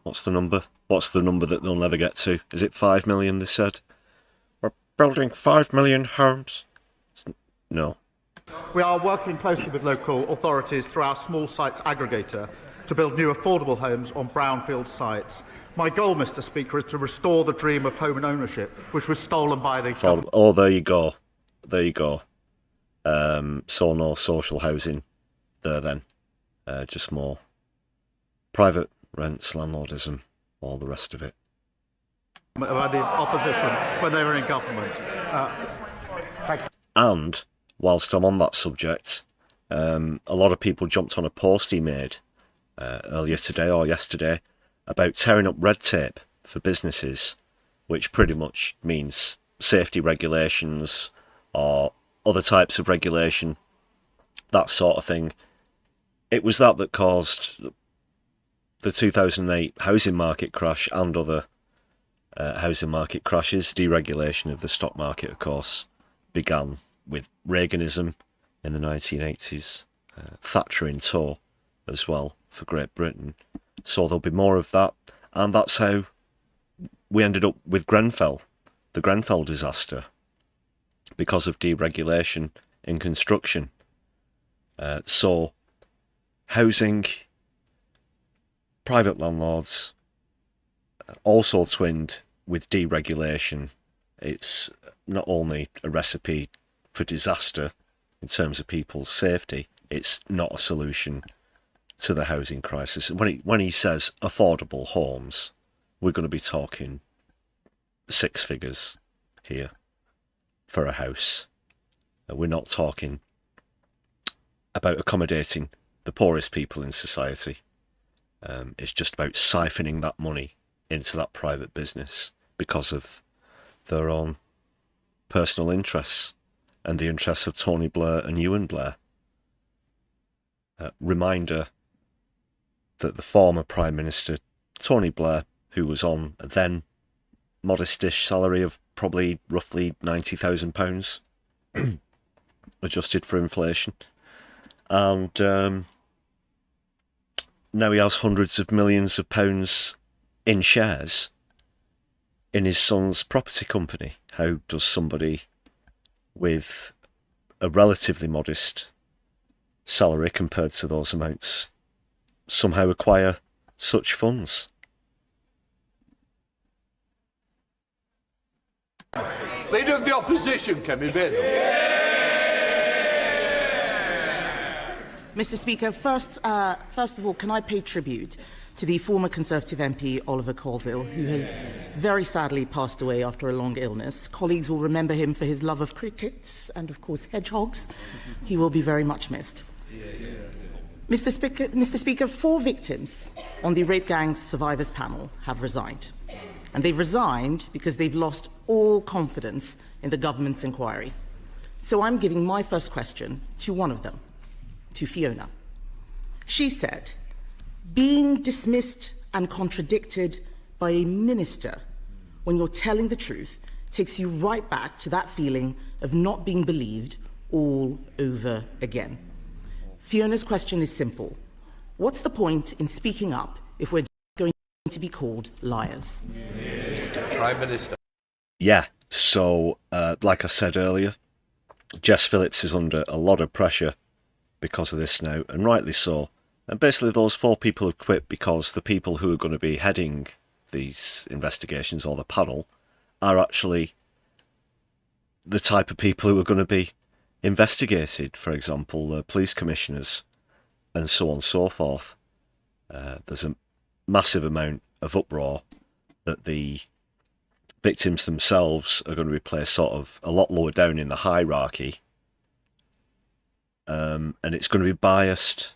What's the number? What's the number that they'll never get to? Is it 5 million, they said? We're building 5 million homes. No. We are working closely with local authorities through our small sites aggregator to build new affordable homes on brownfield sites. My goal, Mr. Speaker, is to restore the dream of home and ownership, which was stolen by the government. Oh, there you go. There you go. So no social housing there then. Just more private rents, landlordism, all the rest of it. By the opposition when they were in government. And whilst I'm on that subject, a lot of people jumped on a post he made earlier today or yesterday about tearing up red tape for businesses, which pretty much means safety regulations or other types of regulation, that sort of thing. It was that caused the 2008 housing market crash and other housing market crashes. Deregulation of the stock market, of course, began with Reaganism in the 1980s, Thatcher in tow as well for Great Britain. So there'll be more of that, and that's how we ended up with Grenfell, the Grenfell disaster, because of deregulation in construction. So housing, private landlords, also twinned with deregulation. It's not only a recipe for disaster in terms of people's safety, it's not a solution to the housing crisis. When he says affordable homes, we're going to be talking 6 figures here for a house. We're not talking about accommodating the poorest people in society. It's just about siphoning that money into that private business because of their own personal interests and the interests of Tony Blair and Ewan Blair. Reminder that the former Prime Minister, Tony Blair, who was on a then modestish salary of probably roughly £90,000, adjusted for inflation, and now he has hundreds of millions of pounds in shares in his son's property company. How does somebody with a relatively modest salary compared to those amounts somehow acquire such funds. Leader of the opposition, Kemi Bin. Mr. Speaker, first of all, can I pay tribute to the former Conservative MP Oliver Colville, who has very sadly passed away after a long illness. Colleagues will remember him for his love of cricket and, of course, hedgehogs. He will be very much missed. Mr. Speaker, 4 victims on the Rape Gang Survivors Panel have resigned. And they've resigned because they've lost all confidence in the government's inquiry. So I'm giving my first question to one of them, to Fiona. She said, being dismissed and contradicted by a minister when you're telling the truth takes you right back to that feeling of not being believed all over again. Fiona's question is simple. What's the point in speaking up if we're going to be called liars? Prime Minister. Yeah, so like I said earlier, Jess Phillips is under a lot of pressure because of this now, and rightly so. And basically those 4 people have quit because the people who are going to be heading these investigations, or the panel, are actually the type of people who are going to be investigated. For example, police commissioners and so on and so forth. There's a massive amount of uproar that the victims themselves are going to be placed sort of a lot lower down in the hierarchy. And it's going to be biased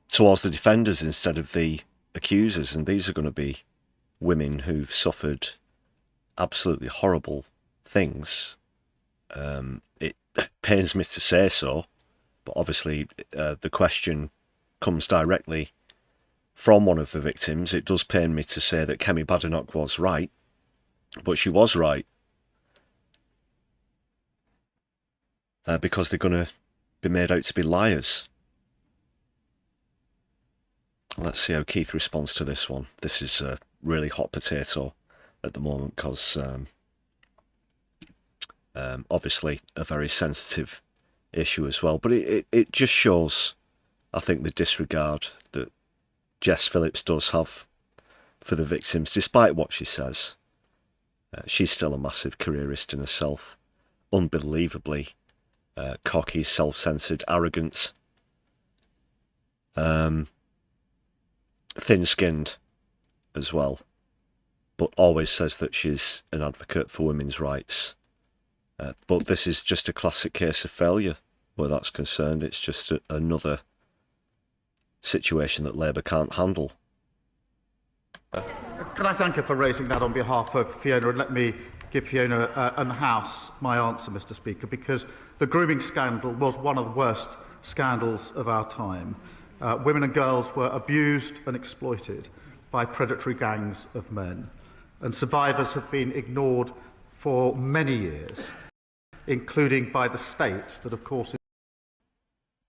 towards the defenders instead of the accusers, and these are going to be women who've suffered absolutely horrible things. It pains me to say so, but obviously the question comes directly from one of the victims. It does pain me to say that Kemi Badenoch was right, but she was right, because they're going to be made out to be liars. Let's see how Keith responds to this one. This is a really hot potato at the moment because obviously a very sensitive issue as well. But it just shows, I think, the disregard that Jess Phillips does have for the victims, despite what she says. She's still a massive careerist in herself. Unbelievably cocky, self-centered, arrogant. Thin-skinned as well, but always says that she's an advocate for women's rights. But this is just a classic case of failure where that's concerned. It's just another situation that Labour can't handle. Can I thank her for raising that on behalf of Fiona, and let me give Fiona and the House my answer, Mr. Speaker, because the grooming scandal was one of the worst scandals of our time. Women and girls were abused and exploited by predatory gangs of men, and survivors have been ignored for many years, including by the state that, of course...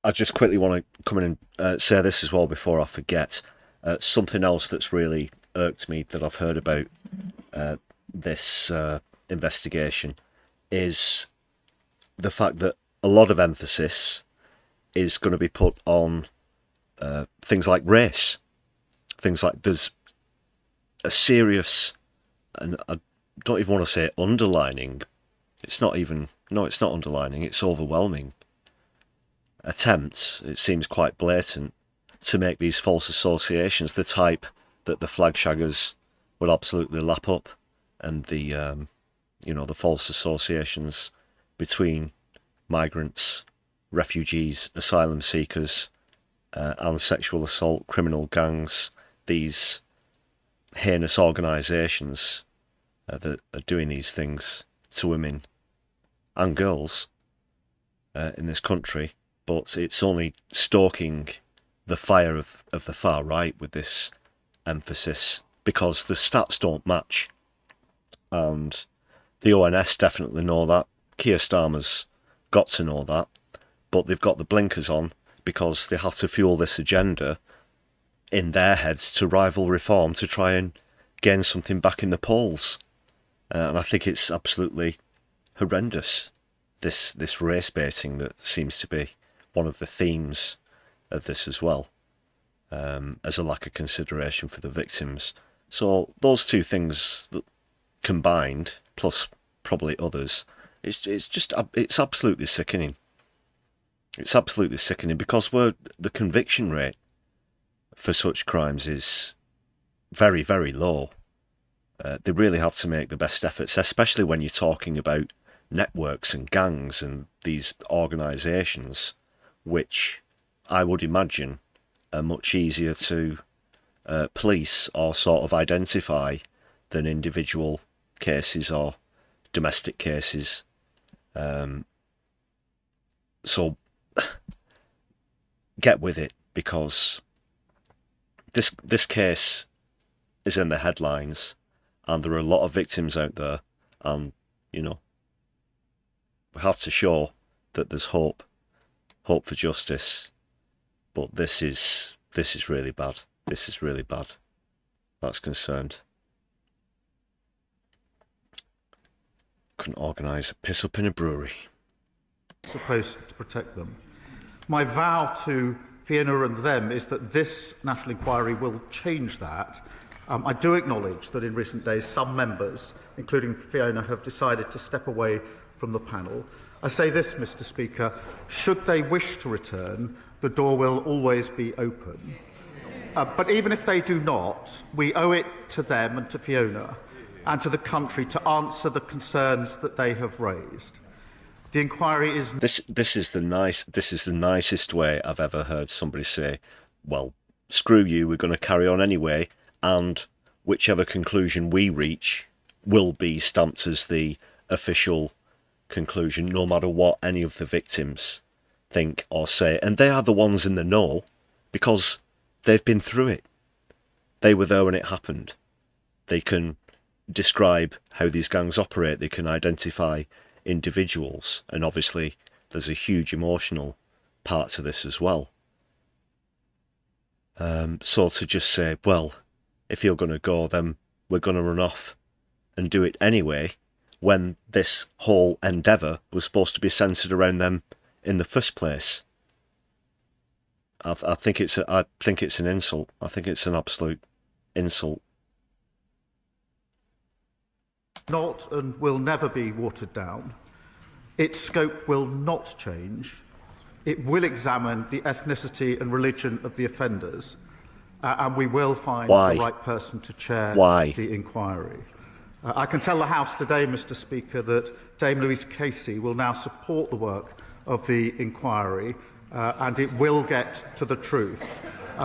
I just quickly want to come in and say this as well before I forget. Something else that's really irked me that I've heard about this investigation is the fact that a lot of emphasis is going to be put on things like race. Things like there's a serious, and I don't even want to say underlining, it's not underlining, it's overwhelming attempts, it seems quite blatant, to make these false associations, the type that the flag shaggers will absolutely lap up, and the the false associations between migrants, refugees, asylum seekers, and sexual assault, criminal gangs, these heinous organisations that are doing these things to women and girls in this country. But it's only stoking the fire of the far right with this emphasis, because the stats don't match. And the ONS definitely know that. Keir Starmer's got to know that. But they've got the blinkers on because they have to fuel this agenda in their heads to rival reform, to try and gain something back in the polls. And I think it's absolutely horrendous, this race baiting that seems to be one of the themes of this as well. as a lack of consideration for the victims. So those two things combined, plus probably others, it's absolutely sickening. It's absolutely sickening because the conviction rate for such crimes is very, very low. They really have to make the best efforts, especially when you're talking about networks and gangs and these organisations, which I would imagine are much easier to police or sort of identify than individual cases or domestic cases. So get with it, because this case is in the headlines and there are a lot of victims out there, and you know, we have to show that there's hope for justice. But this is really bad. This is really bad. That's concerned. Couldn't organise a piss up in a brewery. Supposed to protect them. My vow to Fiona and them is that this national inquiry will change that. I do acknowledge that in recent days some members, including Fiona, have decided to step away from the panel. I say this, Mr. Speaker, should they wish to return, the door will always be open. But even if they do not, we owe it to them and to Fiona and to the country to answer the concerns that they have raised. The inquiry is... This is the nicest way I've ever heard somebody say, well, screw you, we're going to carry on anyway, and whichever conclusion we reach will be stamped as the official conclusion, no matter what any of the victims think or say. And they are the ones in the know, because they've been through it. They were there when it happened. They can describe how these gangs operate. They can identify individuals. And obviously there's a huge emotional part to this as well. So to just say, well, if you're going to go, then we're going to run off and do it anyway, when this whole endeavour was supposed to be centred around them in the first place. I think it's an insult. I think it's an absolute insult. Not and will never be watered down. Its scope will not change. It will examine the ethnicity and religion of the offenders, and we will find the right person to chair the inquiry. I can tell the House today, Mr. Speaker, that Dame Louise Casey will now support the work of the inquiry, and it will get to the truth.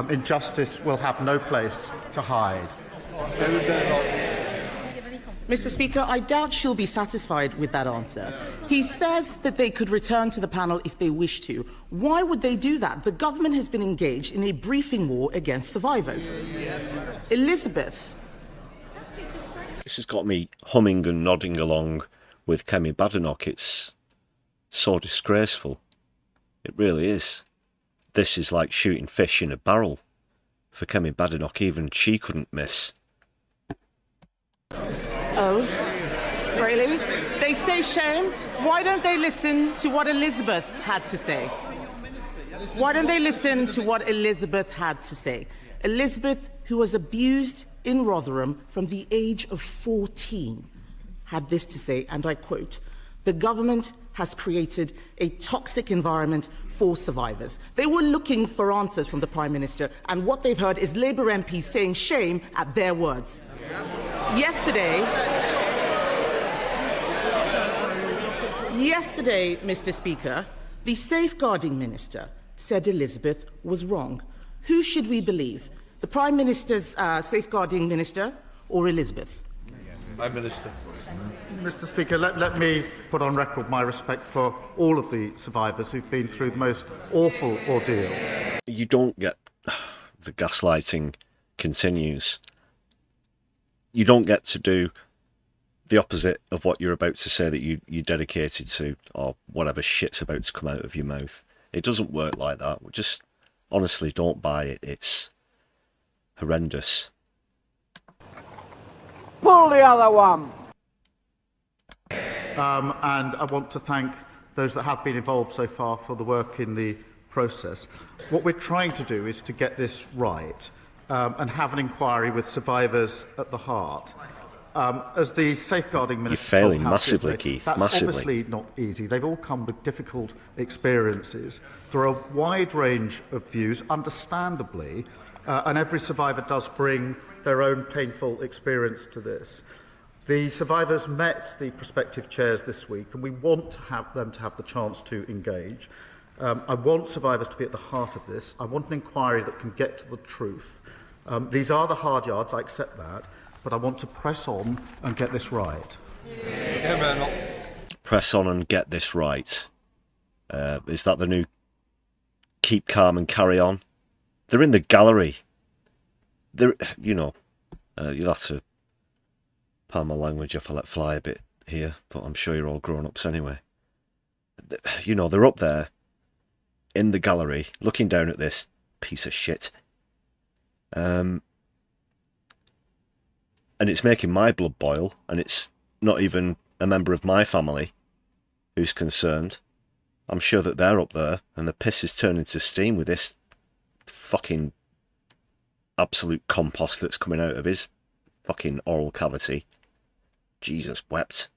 Injustice will have no place to hide. Mr. Speaker, I doubt she'll be satisfied with that answer. He says that they could return to the panel if they wish to. Why would they do that? The government has been engaged in a briefing war against survivors. Elizabeth. This has got me humming and nodding along with Kemi Badenoch. It's so disgraceful. It really is. This is like shooting fish in a barrel for Kemi Badenoch. Even she couldn't miss. Oh, really? They say shame? Why don't they listen to what Elizabeth had to say? Why don't they listen to what Elizabeth had to say? Elizabeth, who was abused in Rotherham from the age of 14, had this to say, and I quote, "The government has created a toxic environment for survivors." They were looking for answers from the Prime Minister, and what they've heard is Labour MPs saying shame at their words. Yesterday, Mr. Speaker, the Safeguarding Minister said Elizabeth was wrong. Who should we believe? The Prime Minister's Safeguarding Minister or Elizabeth? Prime Minister. Mr. Speaker, let me put on record my respect for all of the survivors who've been through the most awful ordeals. You don't get... The gaslighting continues. You don't get to do the opposite of what you're about to say that you dedicated to, or whatever shit's about to come out of your mouth. It doesn't work like that. Just honestly don't buy it. It's horrendous. Pull the other one. And I want to thank those that have been involved so far for the work in the process. What we're trying to do is to get this right and have an inquiry with survivors at the heart. As the safeguarding minister You're failing told House massively, yesterday, Keith, that's massively. obviously not easy. They've all come with difficult experiences. There are a wide range of views, understandably, and every survivor does bring their own painful experience to this. The survivors met the prospective chairs this week, and we want to have them to have the chance to engage. I want survivors to be at the heart of this. I want an inquiry that can get to the truth. These are the hard yards, I accept that, but I want to press on and get this right. Press on and get this right. Is that the new keep calm and carry on? They're in the gallery. They're, you'll have to pardon my language if I let fly a bit here, but I'm sure you're all grown-ups anyway. They're up there in the gallery looking down at this piece of shit. And it's making my blood boil, and it's not even a member of my family who's concerned. I'm sure that they're up there, and the piss is turning to steam with this fucking absolute compost that's coming out of his fucking oral cavity. Jesus wept.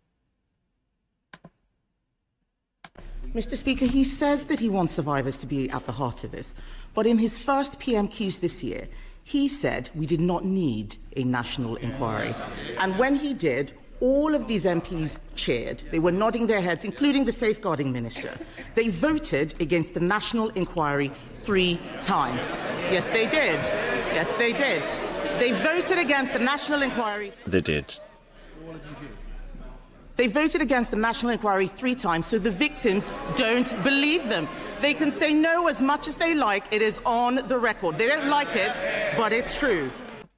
Mr. Speaker, he says that he wants survivors to be at the heart of this, but in his first PMQs this year, he said we did not need a national inquiry. And when he did, all of these MPs cheered. They were nodding their heads, including the safeguarding minister. They voted against the national inquiry 3 times. Yes, they did. Yes, they did. They voted against the national inquiry. They did. They voted against the national inquiry 3 times, so the victims don't believe them. They can say no as much as they like. It is on the record. They don't like it, but it's true.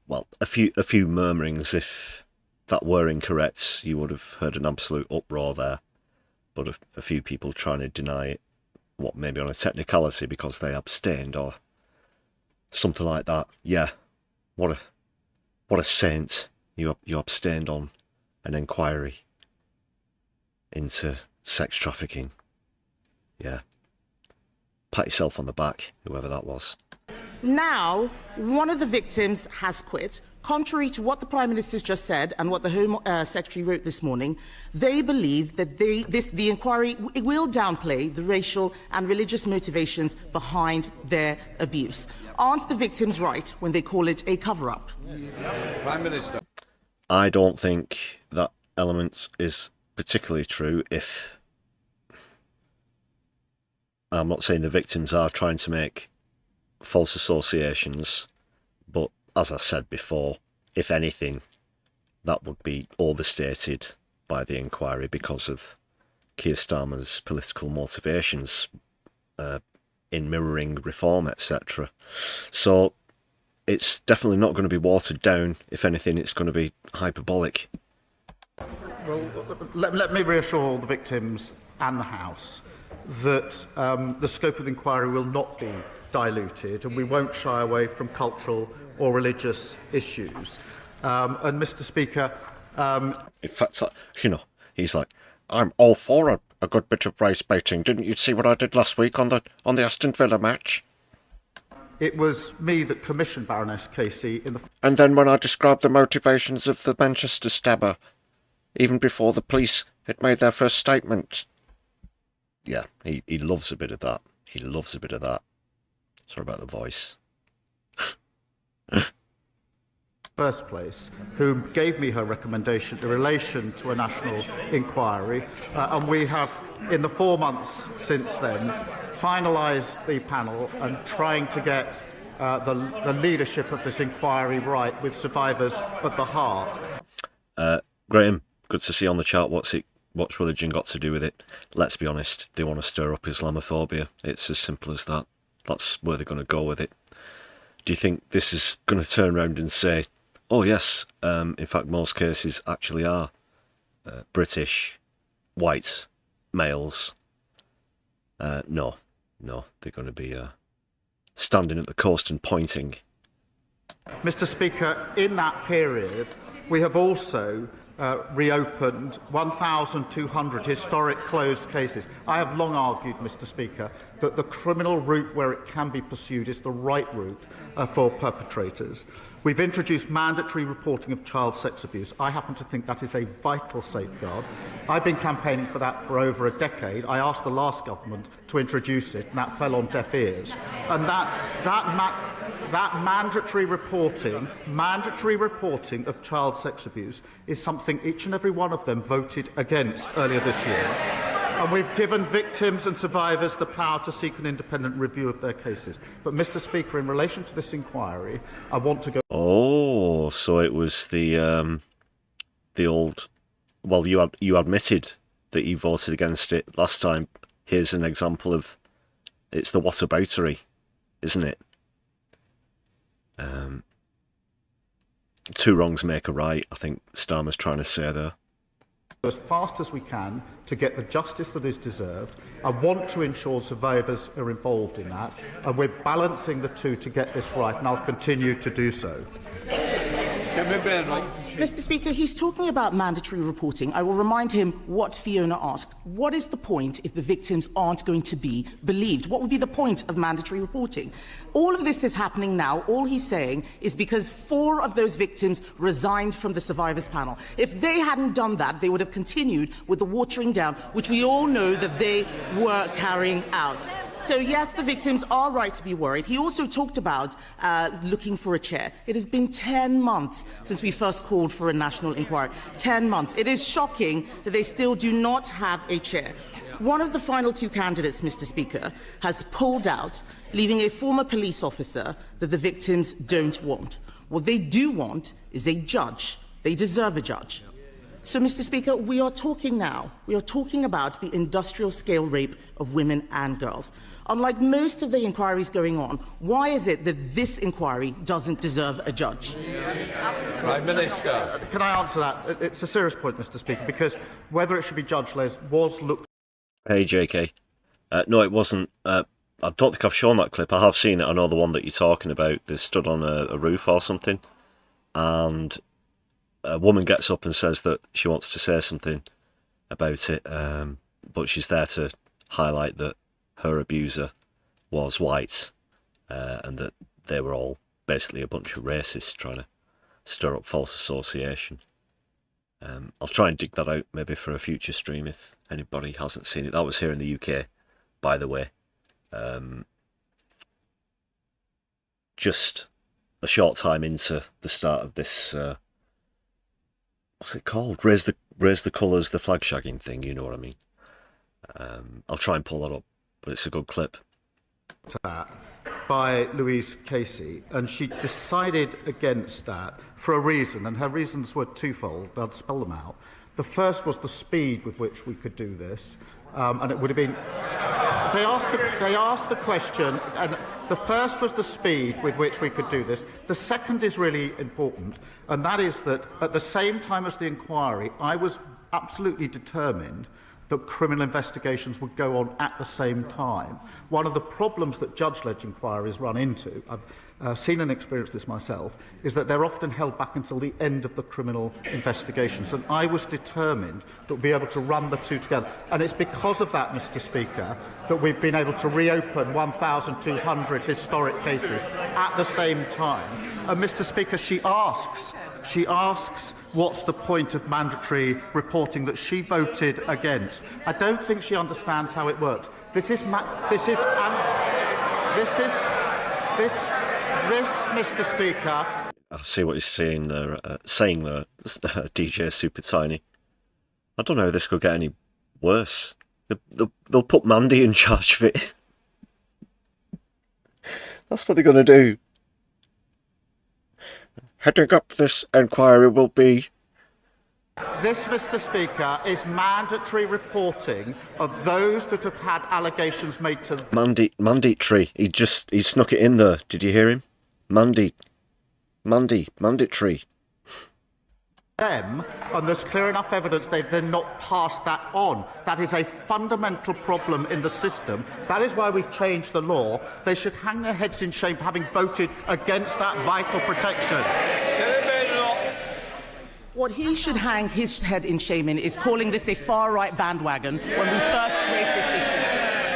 Well, a few murmurings. If that were incorrect, you would have heard an absolute uproar there. But a few people trying to deny it, maybe on a technicality because they abstained or something like that. Yeah, what a saint. You abstained on an inquiry into sex trafficking. Yeah. Pat yourself on the back, whoever that was. Now, one of the victims has quit. Contrary to what the Prime Minister's just said and what the Home Secretary wrote this morning, they believe that the inquiry will downplay the racial and religious motivations behind their abuse. Aren't the victims right when they call it a cover-up? Prime Minister. I don't think that element is particularly true if... I'm not saying the victims are trying to make false associations, but as I said before, if anything, that would be overstated by the inquiry because of Keir Starmer's political motivations in mirroring reform, etc. So it's definitely not going to be watered down. If anything, it's going to be hyperbolic. Well, let me reassure the victims and the House that the scope of the inquiry will not be diluted, and we won't shy away from cultural or religious issues. And Mr. Speaker... in fact, he's like, I'm all for a good bit of race baiting. Didn't you see what I did last week on the Aston Villa match? It was me that commissioned Baroness Casey in the... And then when I described the motivations of the Manchester stabber, even before the police had made their first statement. Yeah, he loves a bit of that. He loves a bit of that. Sorry about the voice. First place, who gave me her recommendation in relation to a national inquiry, and we have, in the 4 months since then, finalised the panel and trying to get the leadership of this inquiry right with survivors at the heart. Graham, good to see you on the chat. What's religion got to do with it? Let's be honest, they want to stir up Islamophobia. It's as simple as that. That's where they're going to go with it. Do you think this is going to turn around and say, oh yes, in fact most cases actually are British, white males? No, they're going to be standing at the coast and pointing. Mr. Speaker, in that period, we have also reopened 1,200 historic closed cases. I have long argued, Mr. Speaker, that the criminal route where it can be pursued is the right route for perpetrators. We've introduced mandatory reporting of child sex abuse. I happen to think that is a vital safeguard. I've been campaigning for that for over a decade. I asked the last government to introduce it, and that fell on deaf ears. And that mandatory reporting of child sex abuse is something each and every one of them voted against earlier this year. And we've given victims and survivors the power to seek an independent review of their cases. But, Mr. Speaker, in relation to this inquiry, I want to go... Oh, so it was the old... Well, you admitted that you voted against it last time. Here's an example of... It's the whataboutery, isn't it? Two wrongs make a right, I think Starmer's trying to say there. As fast as we can to get the justice that is deserved. I want to ensure survivors are involved in that, and we're balancing the two to get this right, and I'll continue to do so. Mr. Speaker, he's talking about mandatory reporting. I will remind him what Fiona asked. What is the point if the victims aren't going to be believed? What would be the point of mandatory reporting? All of this is happening now. All he's saying is because 4 of those victims resigned from the survivors panel. If they hadn't done that, they would have continued with the watering down, which we all know that they were carrying out. So, yes, the victims are right to be worried. He also talked about looking for a chair. It has been 10 months since we first called for a national inquiry. 10 months. It is shocking that they still do not have a chair. One of the final 2 candidates, Mr. Speaker, has pulled out, leaving a former police officer that the victims don't want. What they do want is a judge. They deserve a judge. So, Mr. Speaker, we are talking now. We are talking about the industrial-scale rape of women and girls. Unlike most of the inquiries going on, why is it that this inquiry doesn't deserve a judge? Prime Minister. Can I answer that? It's a serious point, Mr. Speaker, because whether it should be judge-led was looked... Hey, JK. No, it wasn't. I don't think I've shown that clip. I have seen it. I know the one that you're talking about. They stood on a roof or something, and a woman gets up and says that she wants to say something about it, but she's there to highlight that her abuser was white, and that they were all basically a bunch of racists trying to stir up false association. I'll try and dig that out maybe for a future stream if anybody hasn't seen it. That was here in the UK, by the way. Just a short time into the start of this... what's it called? Raise the colours, the flag shagging thing, you know what I mean. I'll try and pull that up, but it's a good clip. By Louise Casey, and she decided against that for a reason, and her reasons were twofold. I'll spell them out. The first was the speed with which we could do this, and it would have been... They asked the question, and the first was the speed with which we could do this. The second is really important, and that is that at the same time as the inquiry, I was absolutely determined that criminal investigations would go on at the same time. One of the problems that judge-led inquiries run into, I've seen and experienced this myself, is that they're often held back until the end of the criminal investigations. And I was determined that we'd be able to run the two together. And it's because of that, Mr. Speaker, that we've been able to reopen 1,200 historic cases at the same time. And, Mr. Speaker, she asks, what's the point of mandatory reporting that she voted against? I don't think she understands how it works. This, Mr. Speaker. I see what he's saying there, DJ Super Tiny. I don't know how this could get any worse. They'll put Mandy in charge of it. That's what they're going to do. Heading up this inquiry will be... This, Mr. Speaker, is mandatory reporting of those that have had allegations made to them. Mandatory. He snuck it in there. Did you hear him? Mandatory. Them, and there's clear enough evidence they've then not passed that on. That is a fundamental problem in the system. That is why we've changed the law. They should hang their heads in shame for having voted against that vital protection. What he should hang his head in shame in is calling this a far-right bandwagon when we first raised this issue.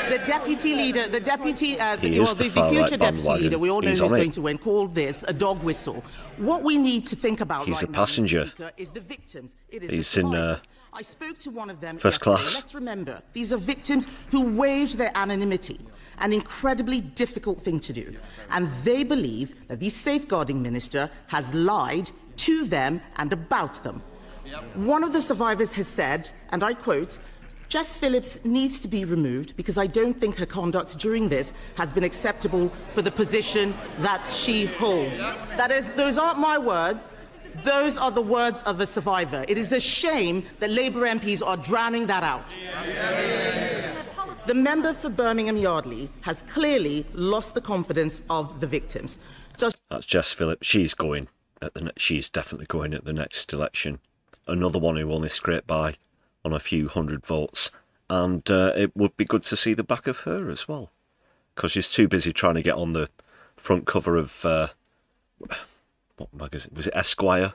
The deputy leader, the future deputy leader, we all know who's going to win, called this a dog whistle. What we need to think about He's a passenger. Is the victims. It is He's the in I spoke to one of them first class. Let's remember, these are victims who waived their anonymity, an incredibly difficult thing to do. And they believe that the safeguarding minister has lied to them and about them. One of the survivors has said, and I quote, "Jess Phillips needs to be removed because I don't think her conduct during this has been acceptable for the position that she holds." That is, those aren't my words. Those are the words of a survivor. It is a shame that Labour MPs are drowning that out. The member for Birmingham Yardley has clearly lost the confidence of the victims. That's Jess Phillips. She's going. She's definitely going at the next election. Another one who only scraped by on a few hundred votes. And it would be good to see the back of her as well. Because she's too busy trying to get on the front cover of... what magazine? Was it Esquire?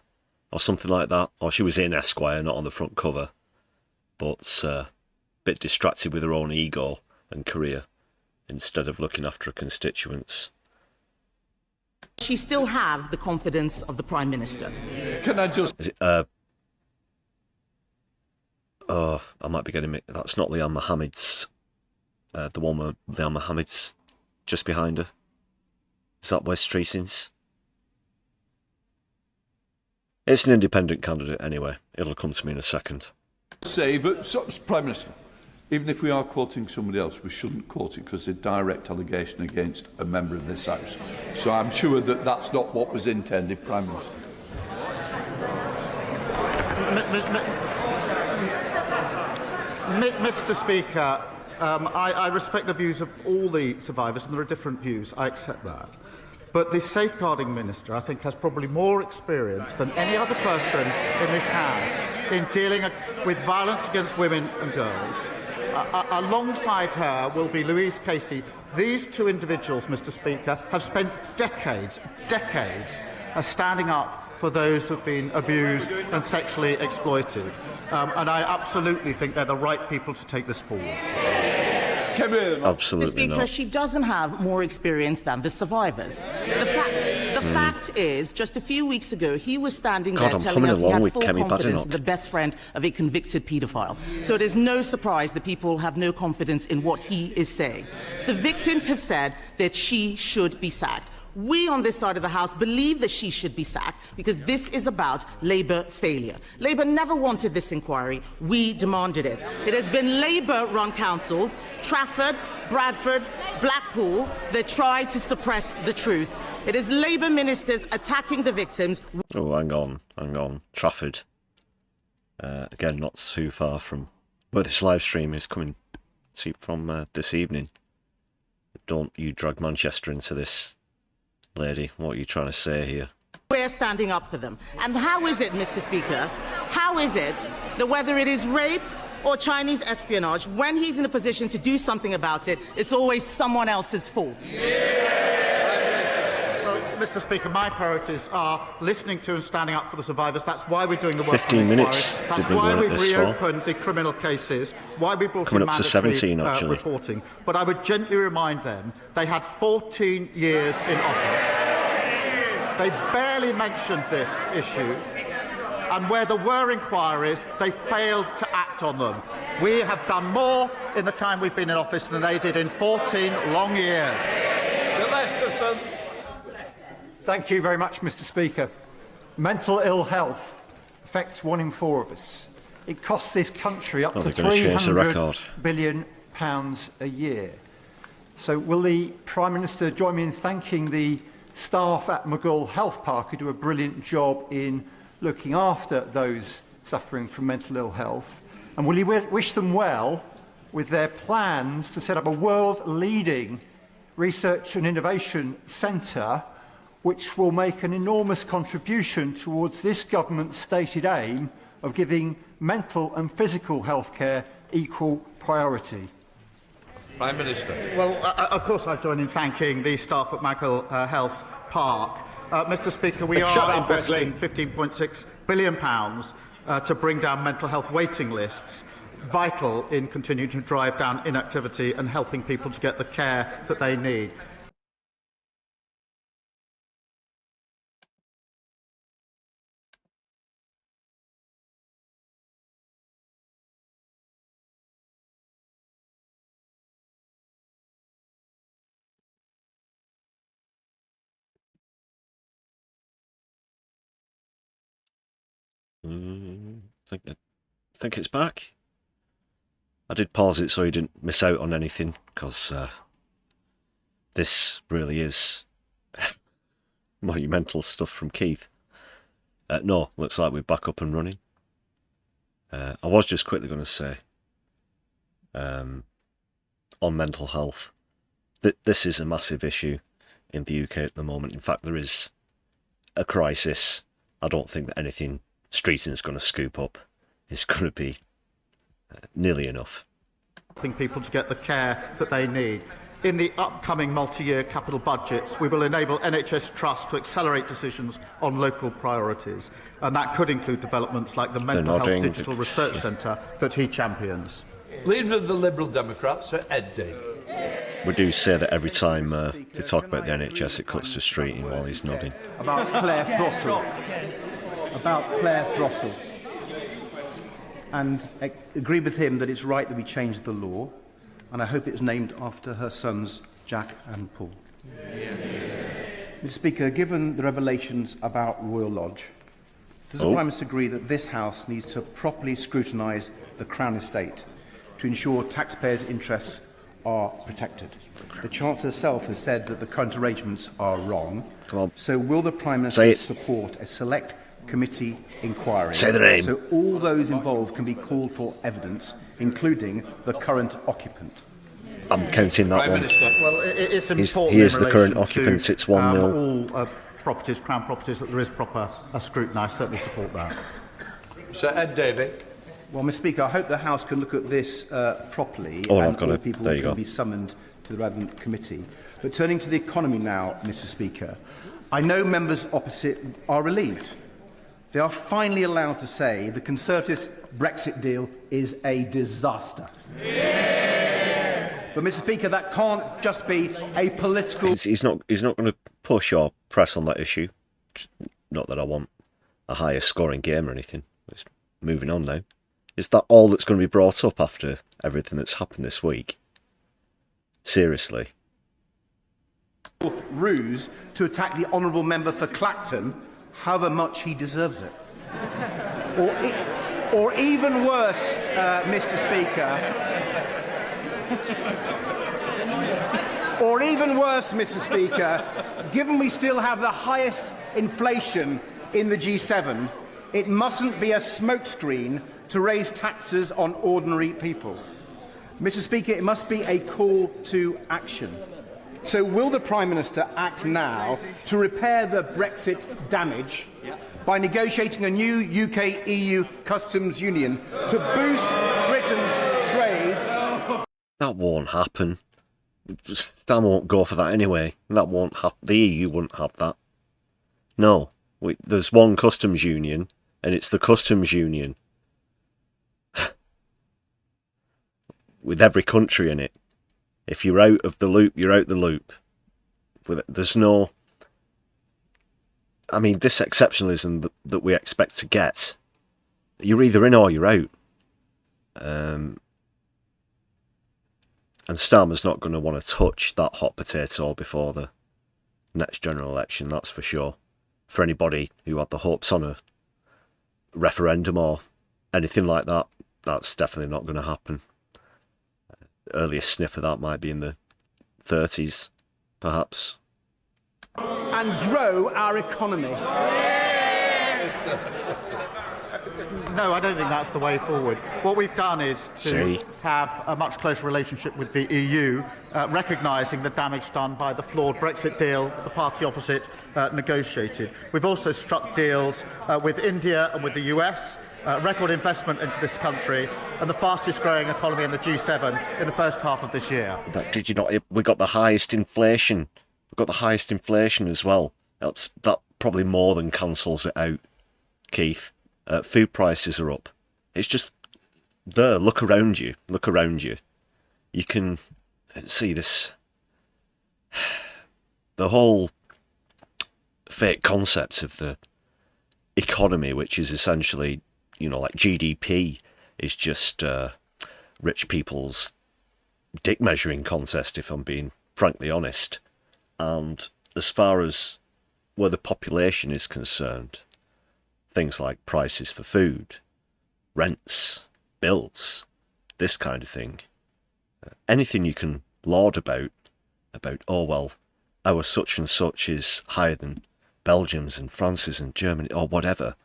Or something like that? Or she was in Esquire, not on the front cover. But a bit distracted with her own ego and career instead of looking after her constituents. She still have the confidence of the Prime Minister. Can I just... Is it, oh, I might be getting it. That's not Leanne Mohammed's. The one where Leanne Mohammed's just behind her. Is that Wes Streisand's? It's an independent candidate anyway. It'll come to me in a second. Say, but Prime Minister, even if we are quoting somebody else, we shouldn't quote it because it's a direct allegation against a member of this House. So I'm sure that that's not what was intended, Prime Minister. Mr. Speaker, I respect the views of all the survivors, and there are different views. I accept that. But the safeguarding minister, I think, has probably more experience than any other person in this House in dealing with violence against women and girls. Alongside her will be Louise Casey. These two individuals, Mr. Speaker, have spent decades standing up for those who have been abused and sexually exploited. And I absolutely think they're the right people to take this forward. Absolutely Speaker, not. she doesn't have more experience than the survivors. The fact is, just a few weeks ago, he was standing there telling us he had full confidence in the best friend of a convicted paedophile. So it is no surprise that people have no confidence in what he is saying. The victims have said that she should be sacked. We on this side of the House believe that she should be sacked because this is about Labour failure. Labour never wanted this inquiry. We demanded it. It has been Labour-run councils, Trafford, Bradford, Blackpool, that tried to suppress the truth. It is Labour ministers attacking the victims. Oh, hang on. Trafford. Again, not too far from where this live stream is coming from this evening. Don't you drag Manchester into this. Lady, what are you trying to say here? We're standing up for them. And how is it, Mr. Speaker, how is it that whether it is rape or Chinese espionage, when he's in a position to do something about it, it's always someone else's fault? Well, Mr. Speaker, my priorities are listening to and standing up for the survivors. That's why we're doing the work. 15 minutes. That's why we've reopened the criminal cases. Why we brought in mandatory reporting. But I would gently remind them they had 14 years in office. They barely mentioned this issue. And where there were inquiries, they failed to act on them. We have done more in the time we've been in office than they did in 14 long years. Thank you very much, Mr. Speaker. Mental ill health affects 1 in 4 of us. It costs this country up to £300 billion a year. So will the Prime Minister join me in thanking the staff at McGull Health Park who do a brilliant job in looking after those suffering from mental ill health? And will he wish them well with their plans to set up a world-leading research and innovation centre which will make an enormous contribution towards this government's stated aim of giving mental and physical health care equal priority? Prime Minister. Well, of course I join in thanking the staff at McGull Health Park. Mr. Speaker, we are investing £15.6 billion to bring down mental health waiting lists, vital in continuing to drive down inactivity and helping people to get the care that they need. I think it's back. I did pause it so you didn't miss out on anything, because this really is monumental stuff from Keith. No, looks like we're back up and running. I was just quickly going to say, on mental health, that this is a massive issue in the UK at the moment. In fact, there is a crisis. I don't think that anything Streeting's going to scoop up is going to be nearly enough. Helping people to get the care that they need. In the upcoming multi-year capital budgets, we will enable NHS Trust to accelerate decisions on local priorities, and that could include developments like the Mental Health Digital Research Centre that he champions. Leader of the Liberal Democrats, Sir Ed Davey. We do say that every time they talk about the NHS, it cuts to Streeting while he's nodding. About Claire Frossell. And I agree with him that it's right that we change the law, and I hope it's named after her sons, Jack and Paul. Mr. Speaker, given the revelations about Royal Lodge, does the Prime Minister agree that this House needs to properly scrutinise the Crown Estate to ensure taxpayers' interests are protected? The Chancellor herself has said that the current arrangements are wrong. Come on. So will the Prime Minister support a select committee inquiry? Say the name. So all those involved can be called for evidence, including the current occupant. I'm counting that Prime one. Minister. Well, it's important. He is the current occupant. It's 1-0. All properties, Crown properties, that there is proper scrutiny. I certainly support that. Sir Ed Davey. Well, Mr. Speaker, I hope the House can look at this properly, and all people there you can go. be summoned to the relevant committee. But turning to the economy now, Mr. Speaker, I know members opposite are relieved. They are finally allowed to say the Conservatives' Brexit deal is a disaster. But, Mr. Speaker, that can't just be a political... He's not going to push or press on that issue. Not that I want a higher scoring game or anything. It's moving on now. Is that all that's going to be brought up after everything that's happened this week? Seriously. ...ruse to attack the honourable member for Clacton, however much he deserves it. Or even worse, Mr. Speaker... Or even worse, Mr. Speaker, given we still have the highest inflation in the G7, it mustn't be a smokescreen to raise taxes on ordinary people. Mr. Speaker, it must be a call to action. So will the Prime Minister act now to repair the Brexit damage by negotiating a new UK-EU customs union to boost Britain's trade? That won't happen. Stan won't go for that anyway. That won't happen. The EU wouldn't have that. No. There's one customs union, and it's the customs union. With every country in it. If you're out of the loop, you're out the loop. There's no... I mean, this exceptionalism that we expect to get, you're either in or you're out. And Starmer's not going to want to touch that hot potato before the next general election, that's for sure. For anybody who had the hopes on a referendum or anything like that, that's definitely not going to happen. Earliest sniff of that might be in the 30s, perhaps. And grow our economy. No, I don't think that's the way forward. What we've done is to have a much closer relationship with the EU, recognising the damage done by the flawed Brexit deal that the party opposite negotiated. We've also struck deals with India and with the US, record investment into this country, and the fastest growing economy in the G7 in the first half of this year. Did you not? We got the highest inflation. We've got the highest inflation as well That probably more than cancels it out, Keith. Food prices are up. It's just there. Look around you. Look around you. You can see this. The whole fake concept of the economy, which is essentially, like GDP, is just rich people's dick measuring contest, if I'm being frankly honest. And as far as where the population is concerned, things like prices for food, rents, bills, this kind of thing, anything you can laud about, oh well, our such and such is higher than Belgium's and France's and Germany or whatever,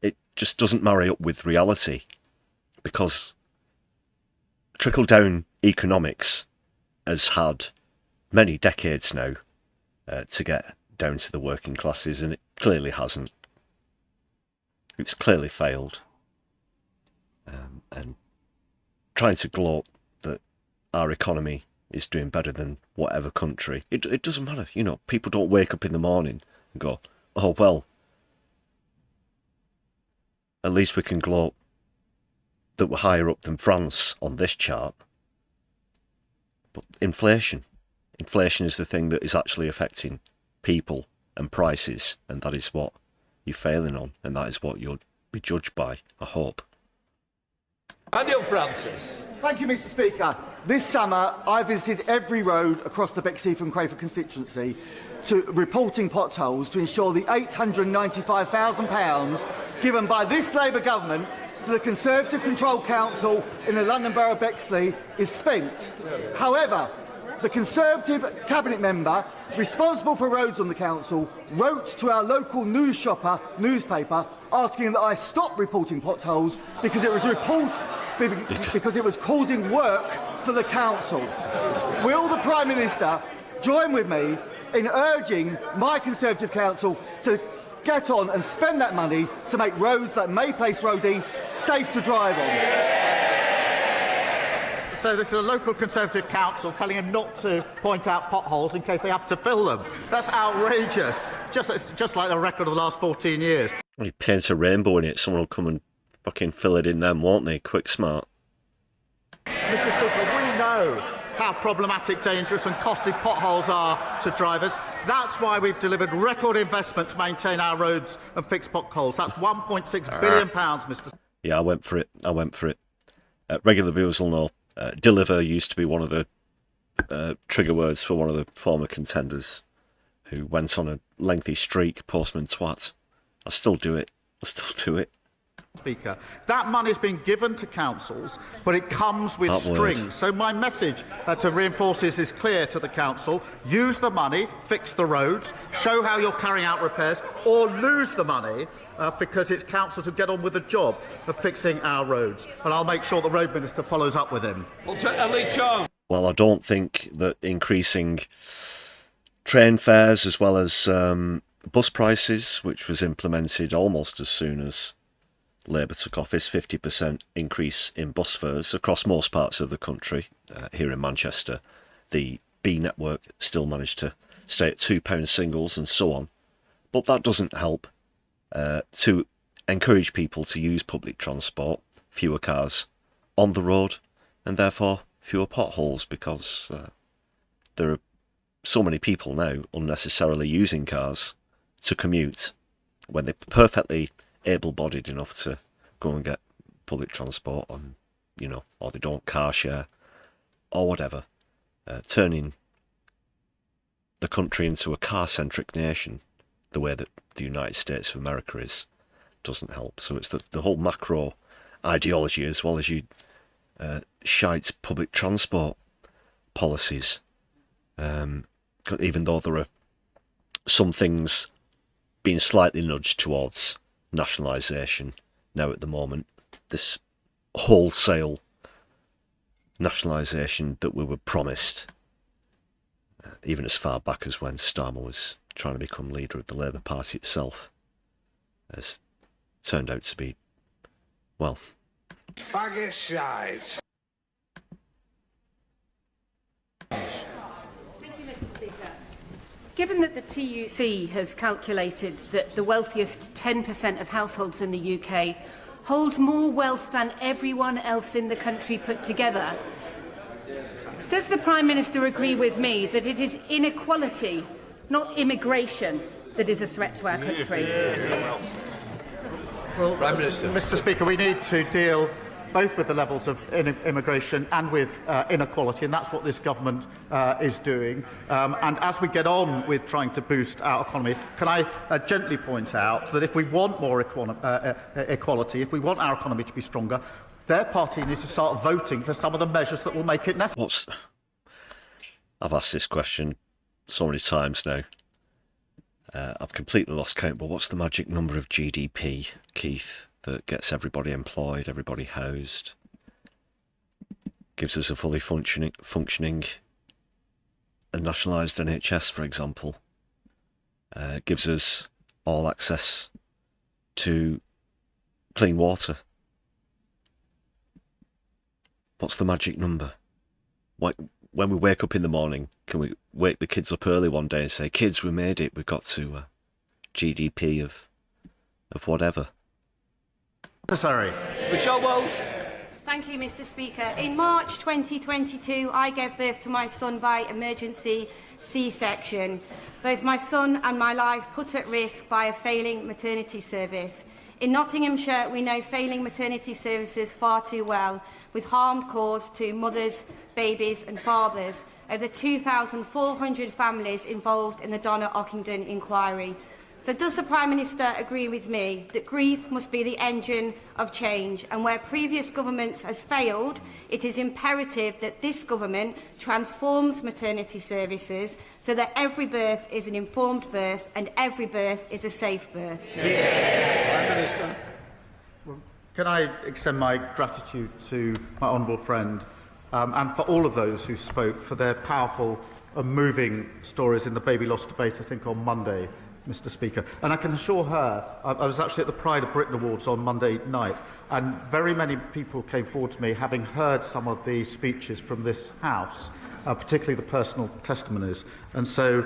it just doesn't marry up with reality, because trickle-down economics has had many decades now to get down to the working classes, and it clearly hasn't. It's clearly failed. And trying to gloat that our economy is doing better than whatever country, it doesn't matter. People don't wake up in the morning and go, oh well, at least we can gloat that we're higher up than France on this chart. But inflation is the thing that is actually affecting people and prices, and that is what you're failing on, and that is what you'll be judged by, I hope. Daniel Francis. Thank you, Mr. Speaker. This summer, I visited every road across the Bexley and Crayford constituency to reporting potholes to ensure the £895,000 given by this Labour government to the Conservative Control Council in the London Borough of Bexley is spent. However, the Conservative Cabinet member responsible for roads on the council wrote to our local newspaper asking that I stop reporting potholes because it was causing work for the council. Will the Prime Minister join with me in urging my Conservative council to get on and spend that money to make roads like May Place Road East safe to drive on? So this is a local Conservative council telling him not to point out potholes in case they have to fill them. That's outrageous. Just like the record of the last 14 years. When you paint a rainbow in it, someone will come and fucking fill it in then, won't they? Quick smart. Mr. Speaker, we know how problematic, dangerous and costly potholes are to drivers. That's why we've delivered record investment to maintain our roads and fix potholes. That's £1.6 billion, Mr. Yeah, I went for it. Regular viewers will know. Deliver used to be one of the trigger words for one of the former contenders who went on a lengthy streak, postman twat. I still do it. Speaker, that money's been given to councils, but it comes with strings. So my message to reinforce this is clear to the council: use the money, fix the roads, show how you're carrying out repairs, or lose the money because it's councils who get on with the job of fixing our roads. And I'll make sure the Road Minister follows up with him. Well, I don't think that increasing train fares as well as bus prices, which was implemented almost as soon as Labour took office, 50% increase in bus fares across most parts of the country. Here in Manchester, the B network still managed to stay at £2 singles and so on. But that doesn't help to encourage people to use public transport, fewer cars on the road, and therefore fewer potholes, because there are so many people now unnecessarily using cars to commute when they're perfectly able-bodied enough to go and get public transport on, or they don't car share or whatever. Turning the country into a car-centric nation, the way that the United States of America is, doesn't help. So it's the whole macro ideology, as well as you shite public transport policies. Even though there are some things being slightly nudged towards nationalisation now at the moment, this wholesale nationalisation that we were promised, even as far back as when Starmer was trying to become leader of the Labour Party itself, has turned out to be, well, bag of shite. Given Given that the TUC has calculated that the wealthiest 10% of households in the UK hold more wealth than everyone else in the country put together, does the Prime Minister agree with me that it is inequality, not immigration, that is a threat to our country? Well, Prime Minister. Mr. Speaker, we need to deal both with the levels of immigration and with inequality, and that's what this government is doing. And as we get on with trying to boost our economy, can I gently point out that if we want more equality, if we want our economy to be stronger, their party needs to start voting for some of the measures that will make it necessary. I've asked this question so many times now. I've completely lost count, but what's the magic number of GDP, Keith, that gets everybody employed, everybody housed, gives us a fully functioning and nationalised NHS, for example, gives us all access to clean water? What's the magic number? When we wake up in the morning, can we wake the kids up early one day and say, kids, we made it, we got to a GDP of whatever? Sorry. Michelle Walsh. Thank you, Mr. Speaker. In March 2022, I gave birth to my son by emergency C-section. Both my son and my life put at risk by a failing maternity service. In Nottinghamshire, we know failing maternity services far too well, with harm caused to mothers, babies and fathers. Over 2,400 families involved in the Donna Ockington inquiry. So does the Prime Minister agree with me that grief must be the engine of change, and where previous governments has failed, it is imperative that this government transforms maternity services so that every birth is an informed birth and every birth is a safe birth? Prime Minister. Well, can I extend my gratitude to my honourable friend and for all of those who spoke for their powerful and moving stories in the baby loss debate, I think, on Monday, Mr. Speaker. And I can assure her, I was actually at the Pride of Britain Awards on Monday night, and very many people came forward to me having heard some of the speeches from this House, particularly the personal testimonies. And so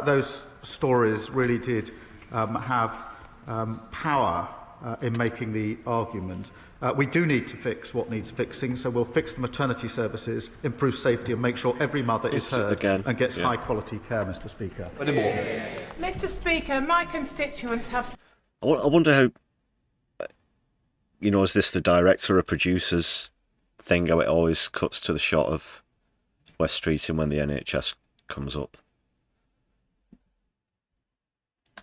those stories really did have power in making the argument. We do need to fix what needs fixing, so we'll fix the maternity services, improve safety and make sure every mother is heard and gets high-quality care, Mr. Speaker. Mr. Speaker, my constituents have... I wonder how, is this the director or producer's thing, how it always cuts to the shot of West Streeting when the NHS comes up?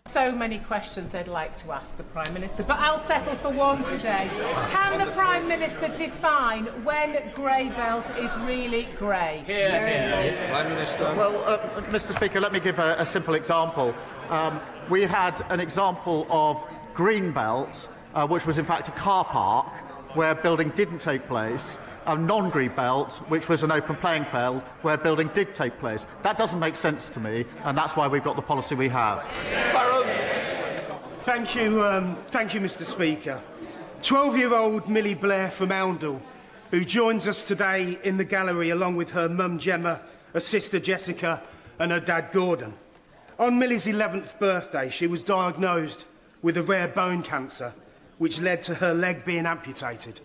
So many questions they'd like to ask the Prime Minister, but I'll settle for one today. Can the Prime Minister define when grey belt is really grey? Prime Minister. Well, Mr. Speaker, let me give a simple example. We had an example of green belt, which was in fact a car park where building didn't take place, a non-green belt, which was an open playing field where building did take place. That doesn't make sense to me, and that's why we've got the policy we have. Thank you, Mr. Speaker. 12-year-old Millie Blair from Oundle, who joins us today in the gallery along with her mum Gemma, her sister Jessica and her dad Gordon. On Millie's 11th birthday, she was diagnosed with a rare bone cancer, which led to her leg being amputated.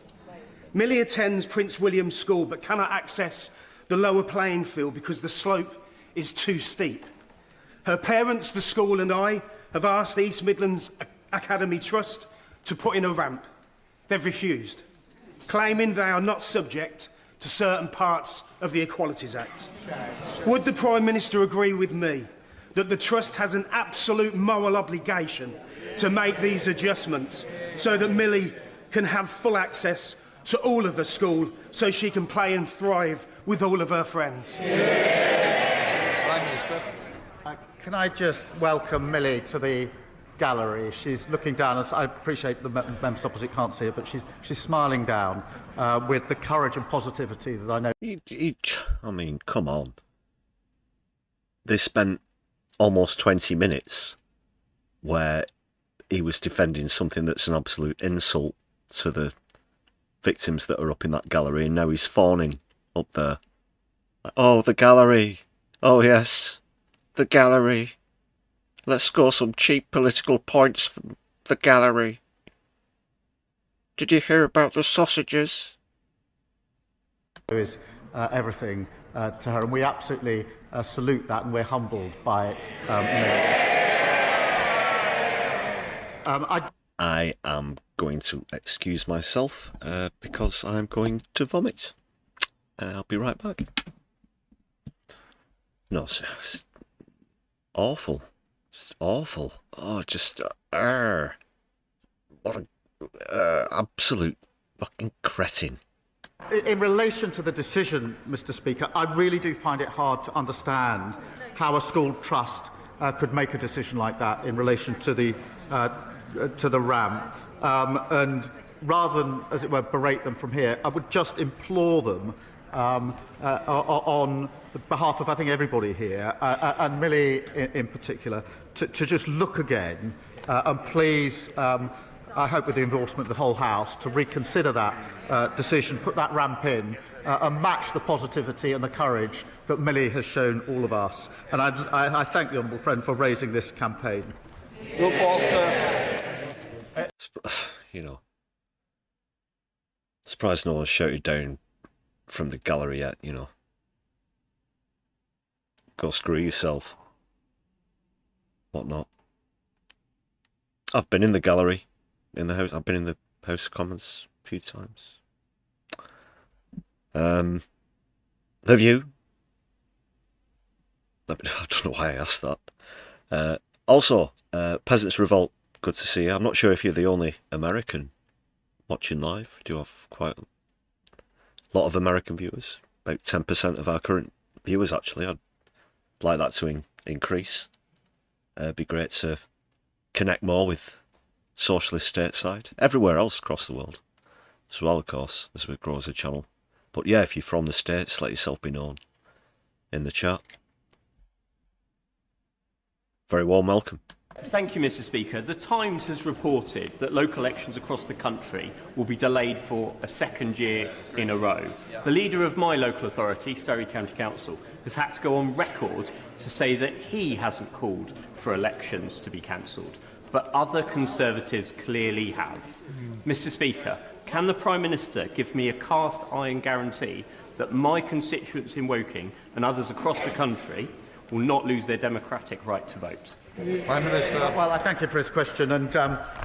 Millie attends Prince William School but cannot access the lower playing field because the slope is too steep. Her parents, the school and I have asked the East Midlands Academy Trust to put in a ramp. They've refused, claiming they are not subject to certain parts of the Equalities Act. Would the Prime Minister agree with me that the Trust has an absolute moral obligation to make these adjustments so that Millie can have full access to all of the school so she can play and thrive with all of her friends? Prime Minister. Can I just welcome Millie to the gallery? She's looking down, as I appreciate the members opposite can't see it, but she's smiling down with the courage and positivity that I know. I mean, come on. They spent almost 20 minutes where he was defending something that's an absolute insult to the victims that are up in that gallery, and now he's fawning up there. Oh, the gallery. Oh, yes. the gallery. Let's score some cheap political points from the gallery. Did you hear about the sausages? Is everything to her, and we absolutely salute that, and we're humbled by it. I am going to excuse myself because I'm going to vomit. I'll be right back. No, it's awful. Just awful. Oh, just what a absolute fucking cretin. In relation to the decision, Mr. Speaker, I really do find it hard to understand how a school trust could make a decision like that in relation to the ramp. And rather than, as it were, berate them from here, I would just implore them on behalf of, I think, everybody here, and Millie in particular, to just look again and please, I hope with the endorsement of the whole House, to reconsider that decision, put that ramp in, and match the positivity and the courage that Millie has shown all of us. And I thank the honourable friend for raising this campaign. Will Foster. You know, surprised no one shouted down from the gallery yet, you know. Go screw yourself. Whatnot. I've been in the gallery, in the House. I've been in the House of Commons a few times. Have you? I don't know why I asked that. Also, Peasants Revolt, good to see you. I'm not sure if you're the only American watching live. We do have quite a lot of American viewers. About 10% of our current viewers, actually. I'd like that to increase. It'd be great to connect more with Socialist stateside. Everywhere else across the world as well, of course, as we grow as a channel. But yeah, if you're from the States, let yourself be known in the chat. Very warm welcome. Thank you, Mr. Speaker. The Times has reported that local elections across the country will be delayed for a second year in a row. The leader of my local authority, Surrey County Council, has had to go on record to say that he hasn't called for elections to be cancelled, but other Conservatives clearly have. Mr. Speaker, can the Prime Minister give me a cast iron guarantee that my constituents in Woking and others across the country will not lose their democratic right to vote? Prime Minister. Well, I thank him for his question, and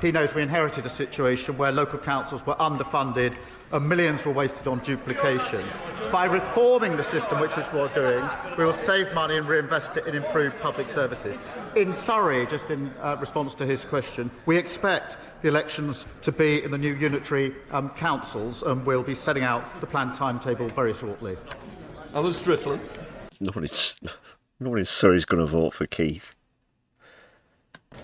he knows we inherited a situation where local councils were underfunded and millions were wasted on duplication. By reforming the system, which is what we're doing, we will save money and reinvest it in improved public services. In Surrey, just in response to his question, we expect the elections to be in the new unitary councils, and we'll be setting out the planned timetable very shortly. Alan Strickland. Nobody in Surrey's going to vote for Keith.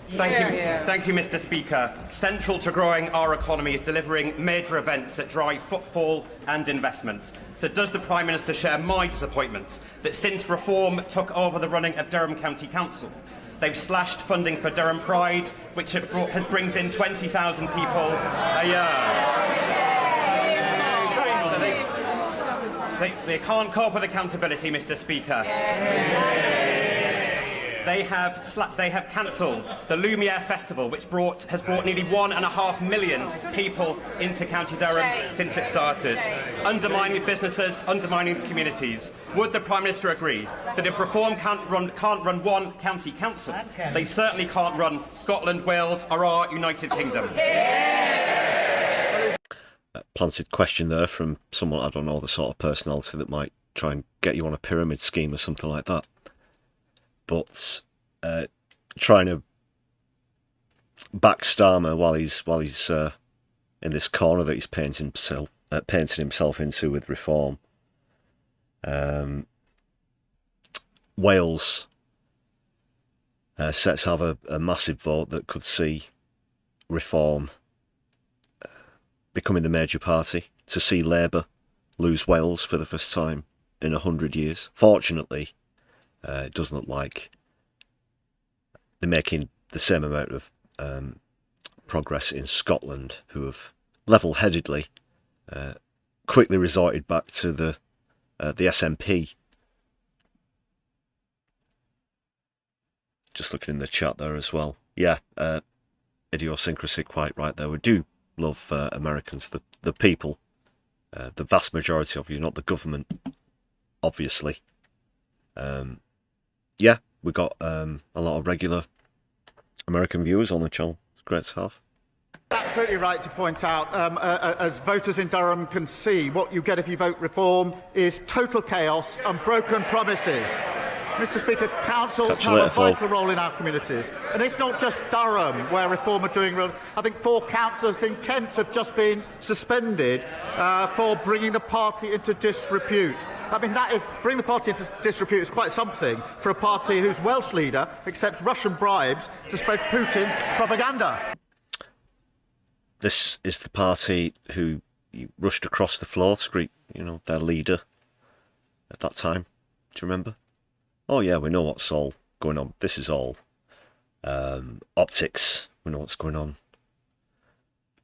Thank you, Mr. Speaker. Central to growing our economy is delivering major events that drive footfall and investment. So does the Prime Minister share my disappointment that since reform took over the running of Durham County Council, they've slashed funding for Durham Pride, which brings in 20,000 people a year. So they can't cope with accountability, Mr. Speaker. They have cancelled the Lumiere Festival, which has brought nearly 1.5 million people into County Durham since it started, undermining businesses, undermining communities. Would the Prime Minister agree that if Reform can't run one county council, they certainly can't run Scotland, Wales, or our United Kingdom? Planted question there from someone, I don't know, the sort of personality that might try and get you on a pyramid scheme or something like that. But trying to back Starmer while he's in this corner that he's painting himself into with reform. Wales set to have a massive vote that could see reform becoming the major party, to see Labour lose Wales for the first time in 100 years. Fortunately, it doesn't look like they're making the same amount of progress in Scotland, who have level-headedly quickly resorted back to the SNP Just looking in the chat there as well. Yeah, idiosyncrasy, quite right there. We do love Americans, the people, the vast majority of you, not the government, obviously. Yeah, we got a lot of regular American viewers on the channel. It's great to have. Absolutely right to point out, as voters in Durham can see, what you get if you vote reform is total chaos and broken promises. Mr. Speaker, councils have a vital role in our communities. And it's not just Durham where reform are doing well. I think 4 councillors in Kent have just been suspended for bringing the party into disrepute. I mean, bring the party into disrepute is quite something for a party whose Welsh leader accepts Russian bribes to spread Putin's propaganda. This is the party who rushed across the floor to greet, their leader at that time. Do you remember? Oh yeah, we know what's all going on. This is all optics. We know what's going on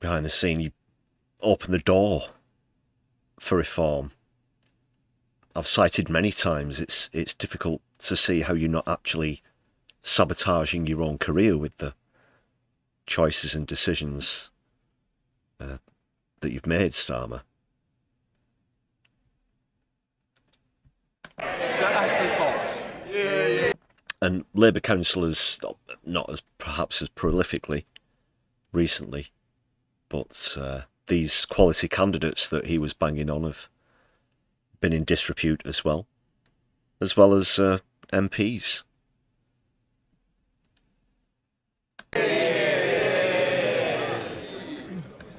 behind the scene. You open the door for reform. I've cited many times it's difficult to see how you're not actually sabotaging your own career with the choices and decisions that you've made, Starmer. And Labour councillors, not as perhaps as prolifically recently, but these quality candidates that he was banging on have been in disrepute as well as MPs.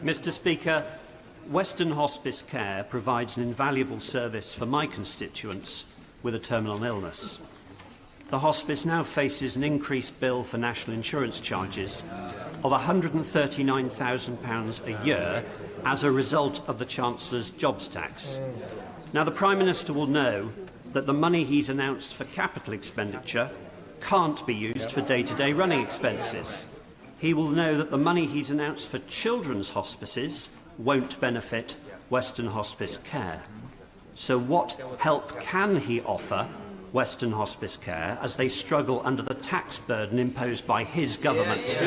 Mr. Speaker, Western Hospice Care provides an invaluable service for my constituents with a terminal illness. The hospice now faces an increased bill for national insurance charges of £139,000 a year as a result of the Chancellor's jobs tax. Now, the Prime Minister will know that the money he's announced for capital expenditure can't be used for day-to-day running expenses. He will know that the money he's announced for children's hospices won't benefit Western Hospice Care. So what help can he offer Western Hospice Care as they struggle under the tax burden imposed by his government?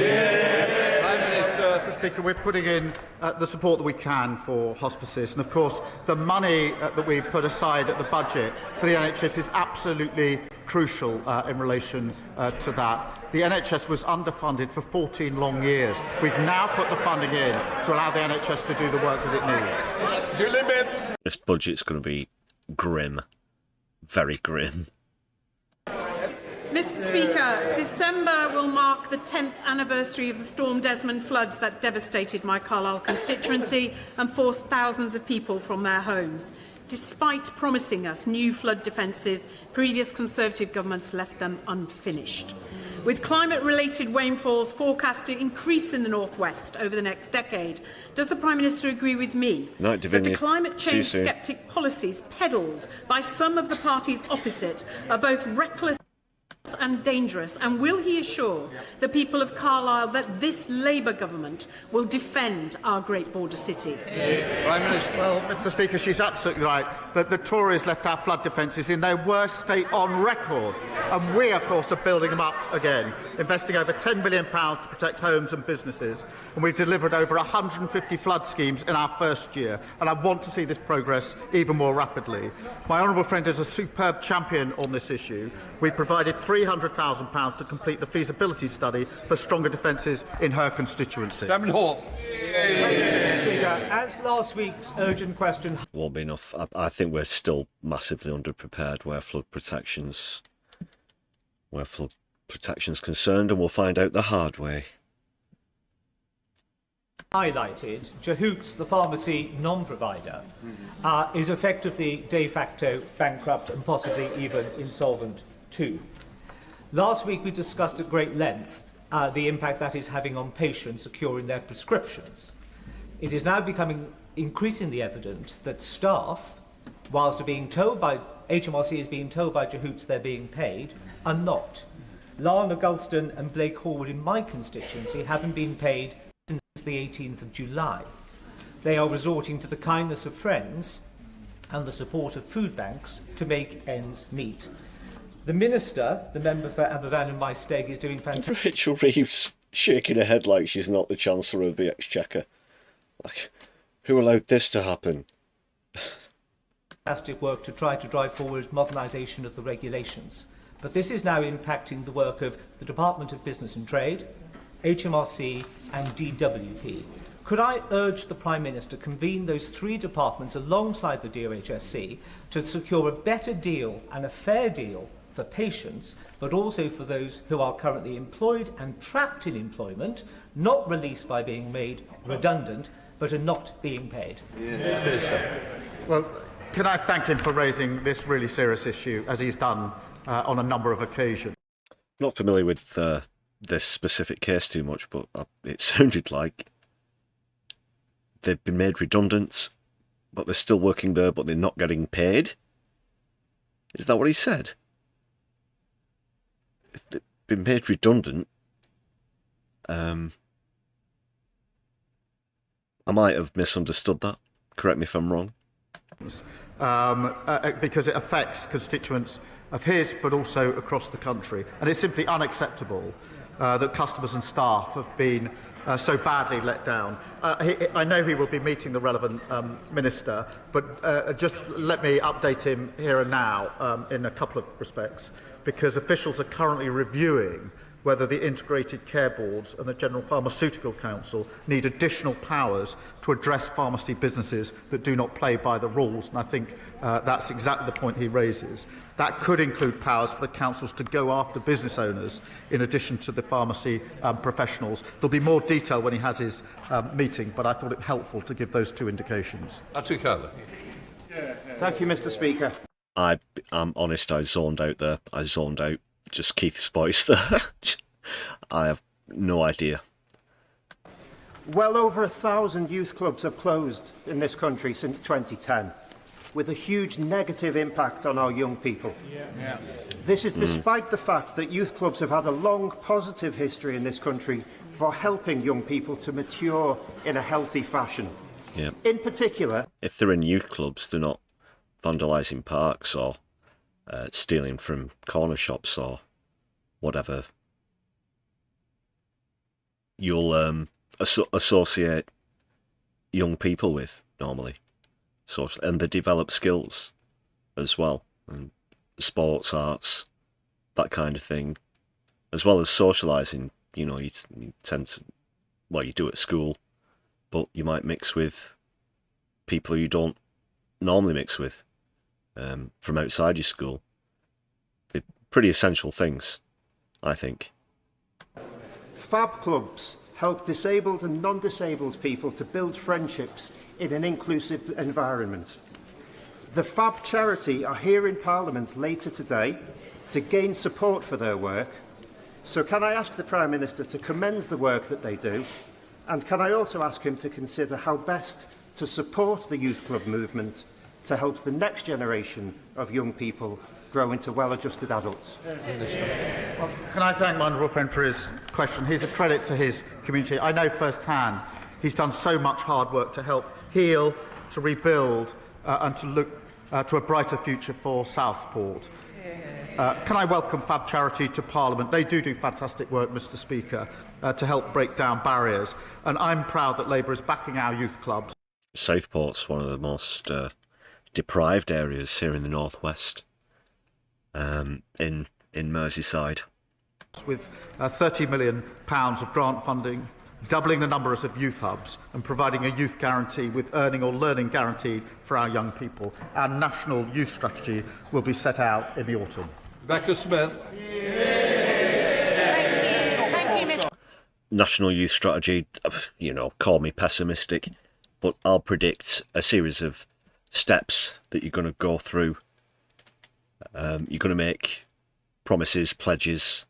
Mr. Speaker, we're putting in the support that we can for hospices, and of course the money that we've put aside at the budget for the NHS is absolutely crucial in relation to that. The NHS was underfunded for 14 long years. We've now put the funding in to allow the NHS to do the work that it needs. This budget's going to be grim, very grim. Mr. Speaker, December will mark the 10th anniversary of the Storm Desmond floods that devastated my Carlisle constituency and forced thousands of people from their homes. Despite promising us new flood defences, previous Conservative governments left them unfinished. With climate-related rainfalls forecast to increase in the North West over the next decade, does the Prime Minister agree with me that the climate change sceptic policies peddled by some of the parties opposite are both reckless and dangerous, and will he assure the people of Carlisle that this Labour government will defend our great border city? Prime Minister. Well, Mr. Speaker, she's absolutely right that the Tories left our flood defences in their worst state on record, and we, of course, are building them up again, investing over £10 billion to protect homes and businesses, and we've delivered over 150 flood schemes in our first year, and I want to see this progress even more rapidly. My honourable friend is a superb champion on this issue. We provided £300,000 to complete the feasibility study for stronger defences in her constituency. Chairman Hall. Speaker, as last week's urgent question won't be enough. I think we're still massively underprepared where flood protection's concerned, and we'll find out the hard way. highlighted, Jehoots, the pharmacy non-provider, is effectively de facto bankrupt and possibly even insolvent too. Last week we discussed at great length the impact that is having on patients securing their prescriptions. It is now becoming increasingly evident that staff, whilst are being told by HMRC is being told by Jehoots they're being paid, are not. Lana Gulston and Blake Horwood in my constituency haven't been paid since the 18th of July. They are resorting to the kindness of friends and the support of food banks to make ends meet. The Minister, the member for Aberfan and My Steg, is doing fantastic. Rachel Reeves shaking her head like she's not the Chancellor of the Exchequer. Like, who allowed this to happen? Fantastic work to try to drive forward modernisation of the regulations. But this is now impacting the work of the Department of Business and Trade, HMRC and DWP. Could I urge the Prime Minister to convene those three departments alongside the DOHSC to secure a better deal and a fair deal for patients, but also for those who are currently employed and trapped in employment, not released by being made redundant, but are not being paid? Minister. Well, can I thank him for raising this really serious issue, as he's done on a number of occasions. Not familiar with this specific case too much, but it sounded like they've been made redundant, but they're still working there, but they're not getting paid. Is that what he said? If they've been made redundant, I might have misunderstood that. Correct me if I'm wrong. Because it affects constituents of his, but also across the country. And it's simply unacceptable that customers and staff have been so badly let down. I know he will be meeting the relevant minister, but just let me update him here and now in a couple of respects, because officials are currently reviewing whether the Integrated Care Boards and the General Pharmaceutical Council need additional powers to address pharmacy businesses that do not play by the rules, and I think that's exactly the point he raises. That could include powers for the councils to go after business owners in addition to the pharmacy professionals. There'll be more detail when he has his meeting, but I thought it helpful to give those two indications. Thank you, Mr. Speaker. I'm honest, I zoned out there. I zoned out. Just Keith's voice there. I have no idea. Well over 1,000 youth clubs have closed in this country since 2010, with a huge negative impact on our young people. This is despite the fact that youth clubs have had a long positive history in this country for helping young people to mature in a healthy fashion. Yeah. In particular, if they're in youth clubs, they're not vandalising parks or stealing from corner shops or whatever you'll associate young people with normally. And they develop skills as well, and sports, arts, that kind of thing, as well as socialising. You know, you tend to, well, you do at school, but you might mix with people who you don't normally mix with from outside your school. They're pretty essential things, I think. Fab clubs help disabled and non-disabled people to build friendships in an inclusive environment. The Fab charity are here in Parliament later today to gain support for their work. So can I ask the Prime Minister to commend the work that they do, and can I also ask him to consider how best to support the youth club movement to help the next generation of young people grow into well-adjusted adults? Well, can I thank my honourable friend for his question? He's a credit to his community. I know firsthand he's done so much hard work to help heal, to rebuild, and to look to a brighter future for Southport. Can I welcome Fab Charity to Parliament? They do fantastic work, Mr. Speaker, to help break down barriers. And I'm proud that Labour is backing our youth clubs. Southport's one of the most deprived areas here in the northwest, in Merseyside. With £30 million of grant funding, doubling the numbers of youth hubs and providing a youth guarantee with earning or learning guaranteed for our young people. Our national youth strategy will be set out in the autumn. Rebecca Smith. Thank you, Mr. National youth strategy, you know, call me pessimistic, but I'll predict a series of steps that you're going to go through. You're going to make promises, pledges,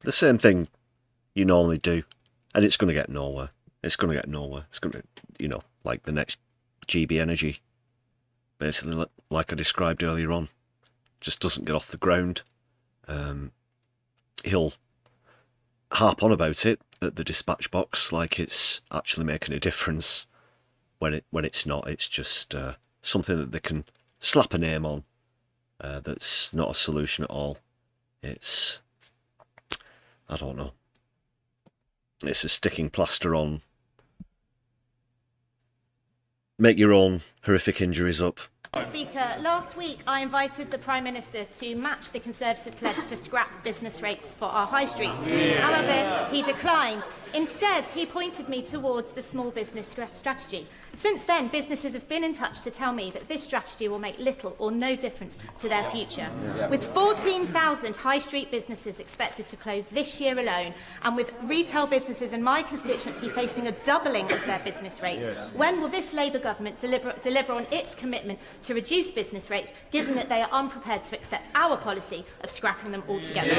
the same thing you normally do, and it's going to get nowhere. It's going to get nowhere. It's going to, you know, like the next GB Energy, basically, like I described earlier on, just doesn't get off the ground. He'll harp on about it at the dispatch box like it's actually making a difference, when it's not. It's just something that they can slap a name on that's not a solution at all. It's, I don't know, it's a sticking plaster on. Make your own horrific injuries up. Speaker, last week I invited the Prime Minister to match the Conservative pledge to scrap business rates for our high streets. However, he declined. Instead, he pointed me towards the small business strategy. Since then, businesses have been in touch to tell me that this strategy will make little or no difference to their future. With 14,000 high street businesses expected to close this year alone, and with retail businesses in my constituency facing a doubling of their business rates, when will this Labour government deliver on its commitment to reduce business rates, given that they are unprepared to accept our policy of scrapping them altogether?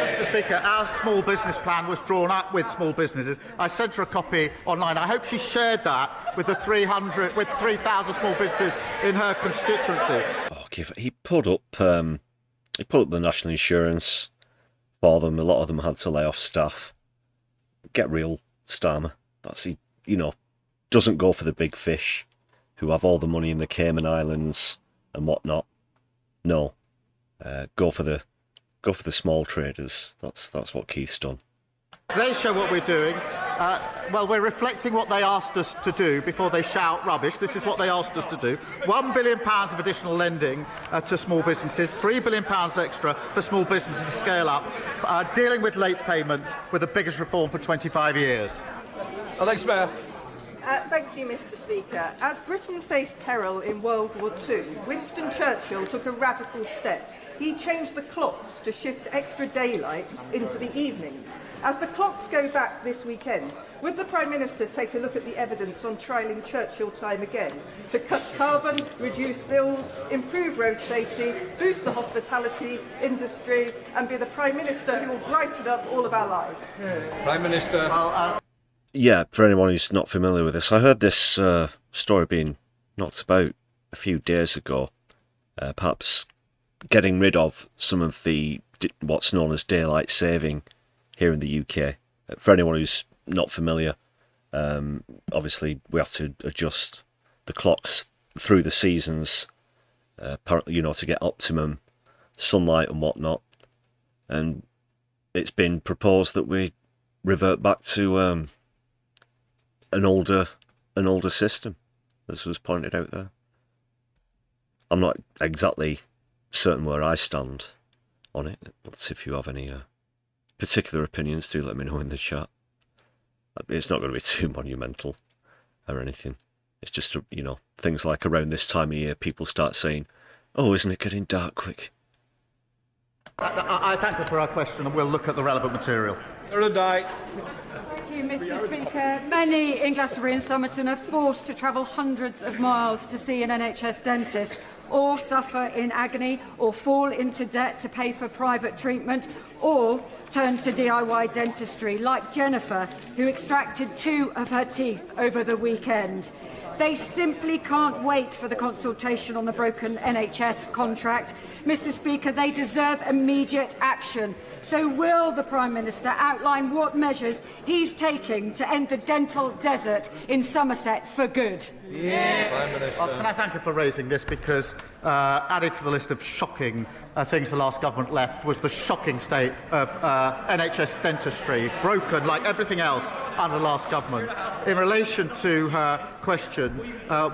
Mr. Speaker, our small business plan was drawn up with small businesses. I sent her a copy online. I hope she shared that with the 3,000 small businesses in her constituency. Oh, he put up the national insurance for them. A lot of them had to lay off staff. Get real, Starmer. That's, you know, doesn't go for the big fish who have all the money in the Cayman Islands and whatnot. No, go for the small traders. That's what Keith's done. They show what we're doing. Well, we're reflecting what they asked us to do before they shout rubbish. This is what they asked us to do. £1 billion of additional lending to small businesses, £3 billion extra for small businesses to scale up, dealing with late payments with the biggest reform for 25 years. Alex Mayor. Thank you, Mr. Speaker. As Britain faced peril in World War II, Winston Churchill took a radical step. He changed the clocks to shift extra daylight into the evenings. As the clocks go back this weekend, would the Prime Minister take a look at the evidence on trialling Churchill time again to cut carbon, reduce bills, improve road safety, boost the hospitality industry, and be the Prime Minister who will brighten up all of our lives? Prime Minister. Yeah, for anyone who's not familiar with this, I heard this story being knocked about a few days ago. Perhaps getting rid of some of the what's known as daylight saving here in the UK. For anyone who's not familiar, obviously we have to adjust the clocks through the seasons, you know, to get optimum sunlight and whatnot. And it's been proposed that we revert back to an older system, as was pointed out there. I'm not exactly certain where I stand on it, but if you have any particular opinions, do let me know in the chat. It's not going to be too monumental or anything. It's just, you know, things like around this time of year, people start saying, oh, isn't it getting dark quick? I thank her for our question, and we'll look at the relevant material. Thank you, Mr. Speaker. Many in Glastonbury and Somerton are forced to travel hundreds of miles to see an NHS dentist, or suffer in agony, or fall into debt to pay for private treatment, or turn to DIY dentistry, like Jennifer, who extracted 2 of her teeth over the weekend. They simply can't wait for the consultation on the broken NHS contract. Mr. Speaker, they deserve immediate action. So will the Prime Minister outline what measures he's taking to end the dental desert in Somerset for good? Prime Minister. Well, can I thank her for raising this, because added to the list of shocking things the last government left was the shocking state of NHS dentistry, broken like everything else under the last government. In relation to her question,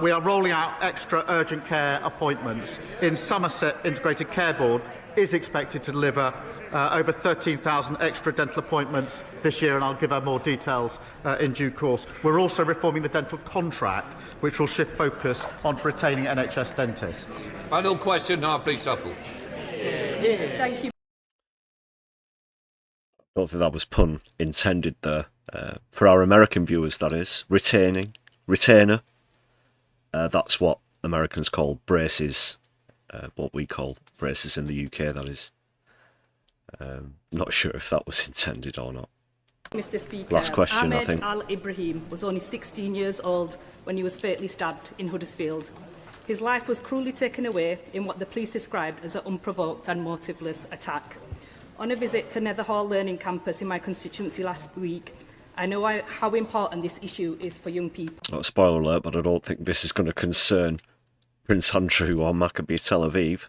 we are rolling out extra urgent care appointments. In Somerset, Integrated Care Board is expected to deliver over 13,000 extra dental appointments this year, and I'll give her more details in due course. We're also reforming the dental contract, which will shift focus onto retaining NHS dentists. Final question now, please, Tuttle. Thank you. I don't think that was pun intended there. For our American viewers, that is. Retainer. That's what Americans call braces. What we call braces in the UK, that is. Not sure if that was intended or not. Mr. Speaker, last question, Ahmed I think. Al-Ibrahim was only 16 years old when he was fatally stabbed in Huddersfield. His life was cruelly taken away in what the police described as an unprovoked and motiveless attack. On a visit to Netherhall Learning Campus in my constituency last week, I know how important this issue is for young people. Spoiler alert, but I don't think this is going to concern Prince Andrew or Maccabee Tel Aviv.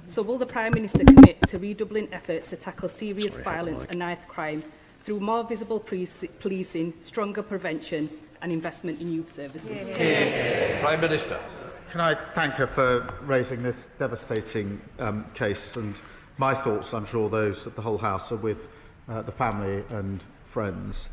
So will the Prime Minister commit to redoubling efforts to tackle serious violence and knife crime through more visible policing, stronger prevention and investment in youth services? Prime Minister. Can I thank her for raising this devastating case, and my thoughts, I'm sure those of the whole House, are with the family and friends.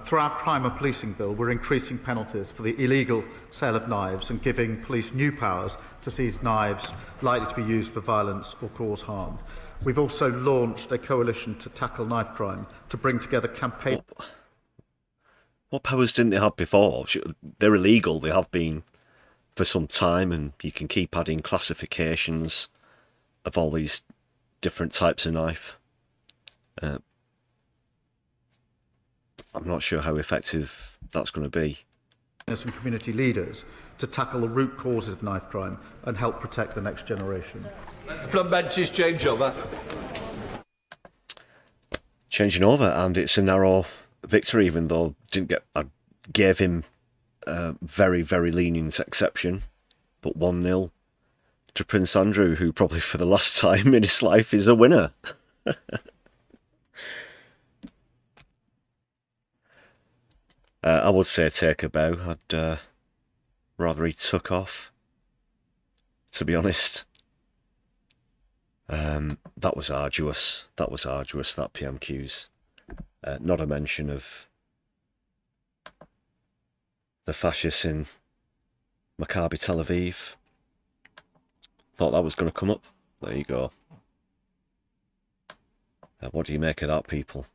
Through our crime and policing bill, we're increasing penalties for the illegal sale of knives and giving police new powers to seize knives likely to be used for violence or cause harm. We've also launched a coalition to tackle knife crime to bring together campaigns. What powers didn't they have before? They're illegal, they have been for some time, and you can keep adding classifications of all these different types of knife. I'm not sure how effective that's going to be. And community leaders to tackle the root causes of knife crime and help protect the next generation. Front benches change over. Changing over, and it's a narrow victory, even though I gave him a very, very lenient exception, but 1-0 to Prince Andrew, who probably for the last time in his life is a winner. I would say take a bow. I'd rather he took off, to be honest. That was arduous. That PMQ's. Not a mention of the fascists in Maccabee Tel Aviv. Thought that was going to come up. There you go. What do you make of that, people?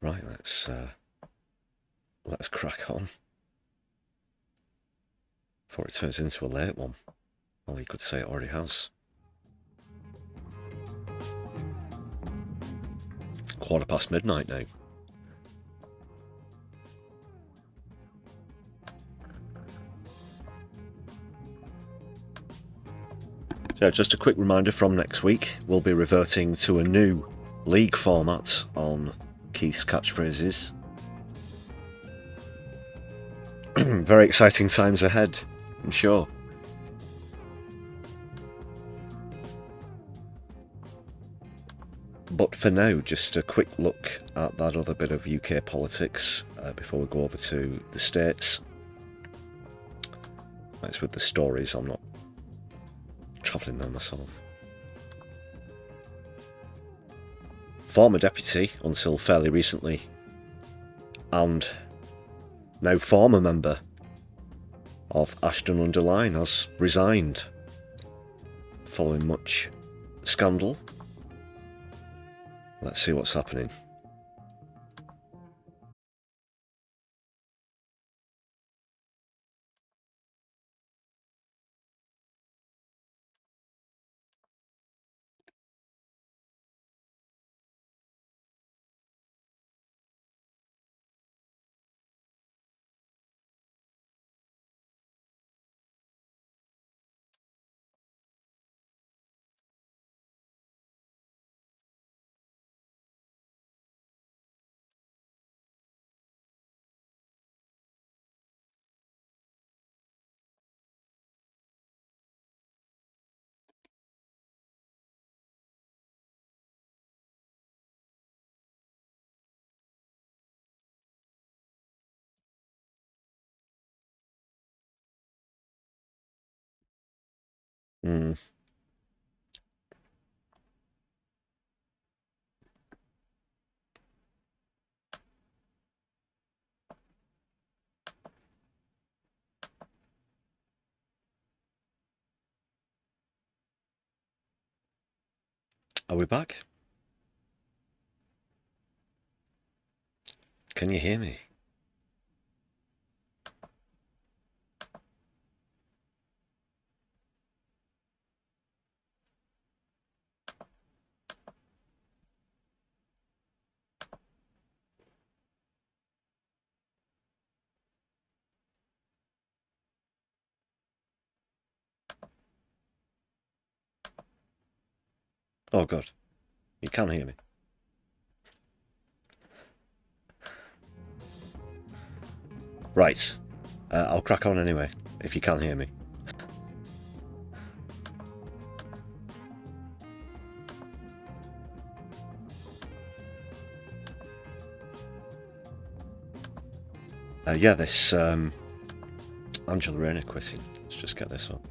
Right, let's crack on before it turns into a late one. Well, you could say it already has. 1:15 midnight now. So just a quick reminder, from next week we'll be reverting to a new league format on Keith's Catchphrases. Very exciting times ahead, I'm sure. But for now, just a quick look at that other bit of UK politics before we go over to the States. That's with the stories, I'm not travelling there myself. Former deputy until fairly recently, and now former member of Ashton-under-Lyne has resigned following much scandal. Let's see what's happening. Are we back? Can you hear me? Oh God, you can hear me. Right, I'll crack on anyway, if you can hear me. Yeah, this Angela Rayner quitting. Let's just get this up.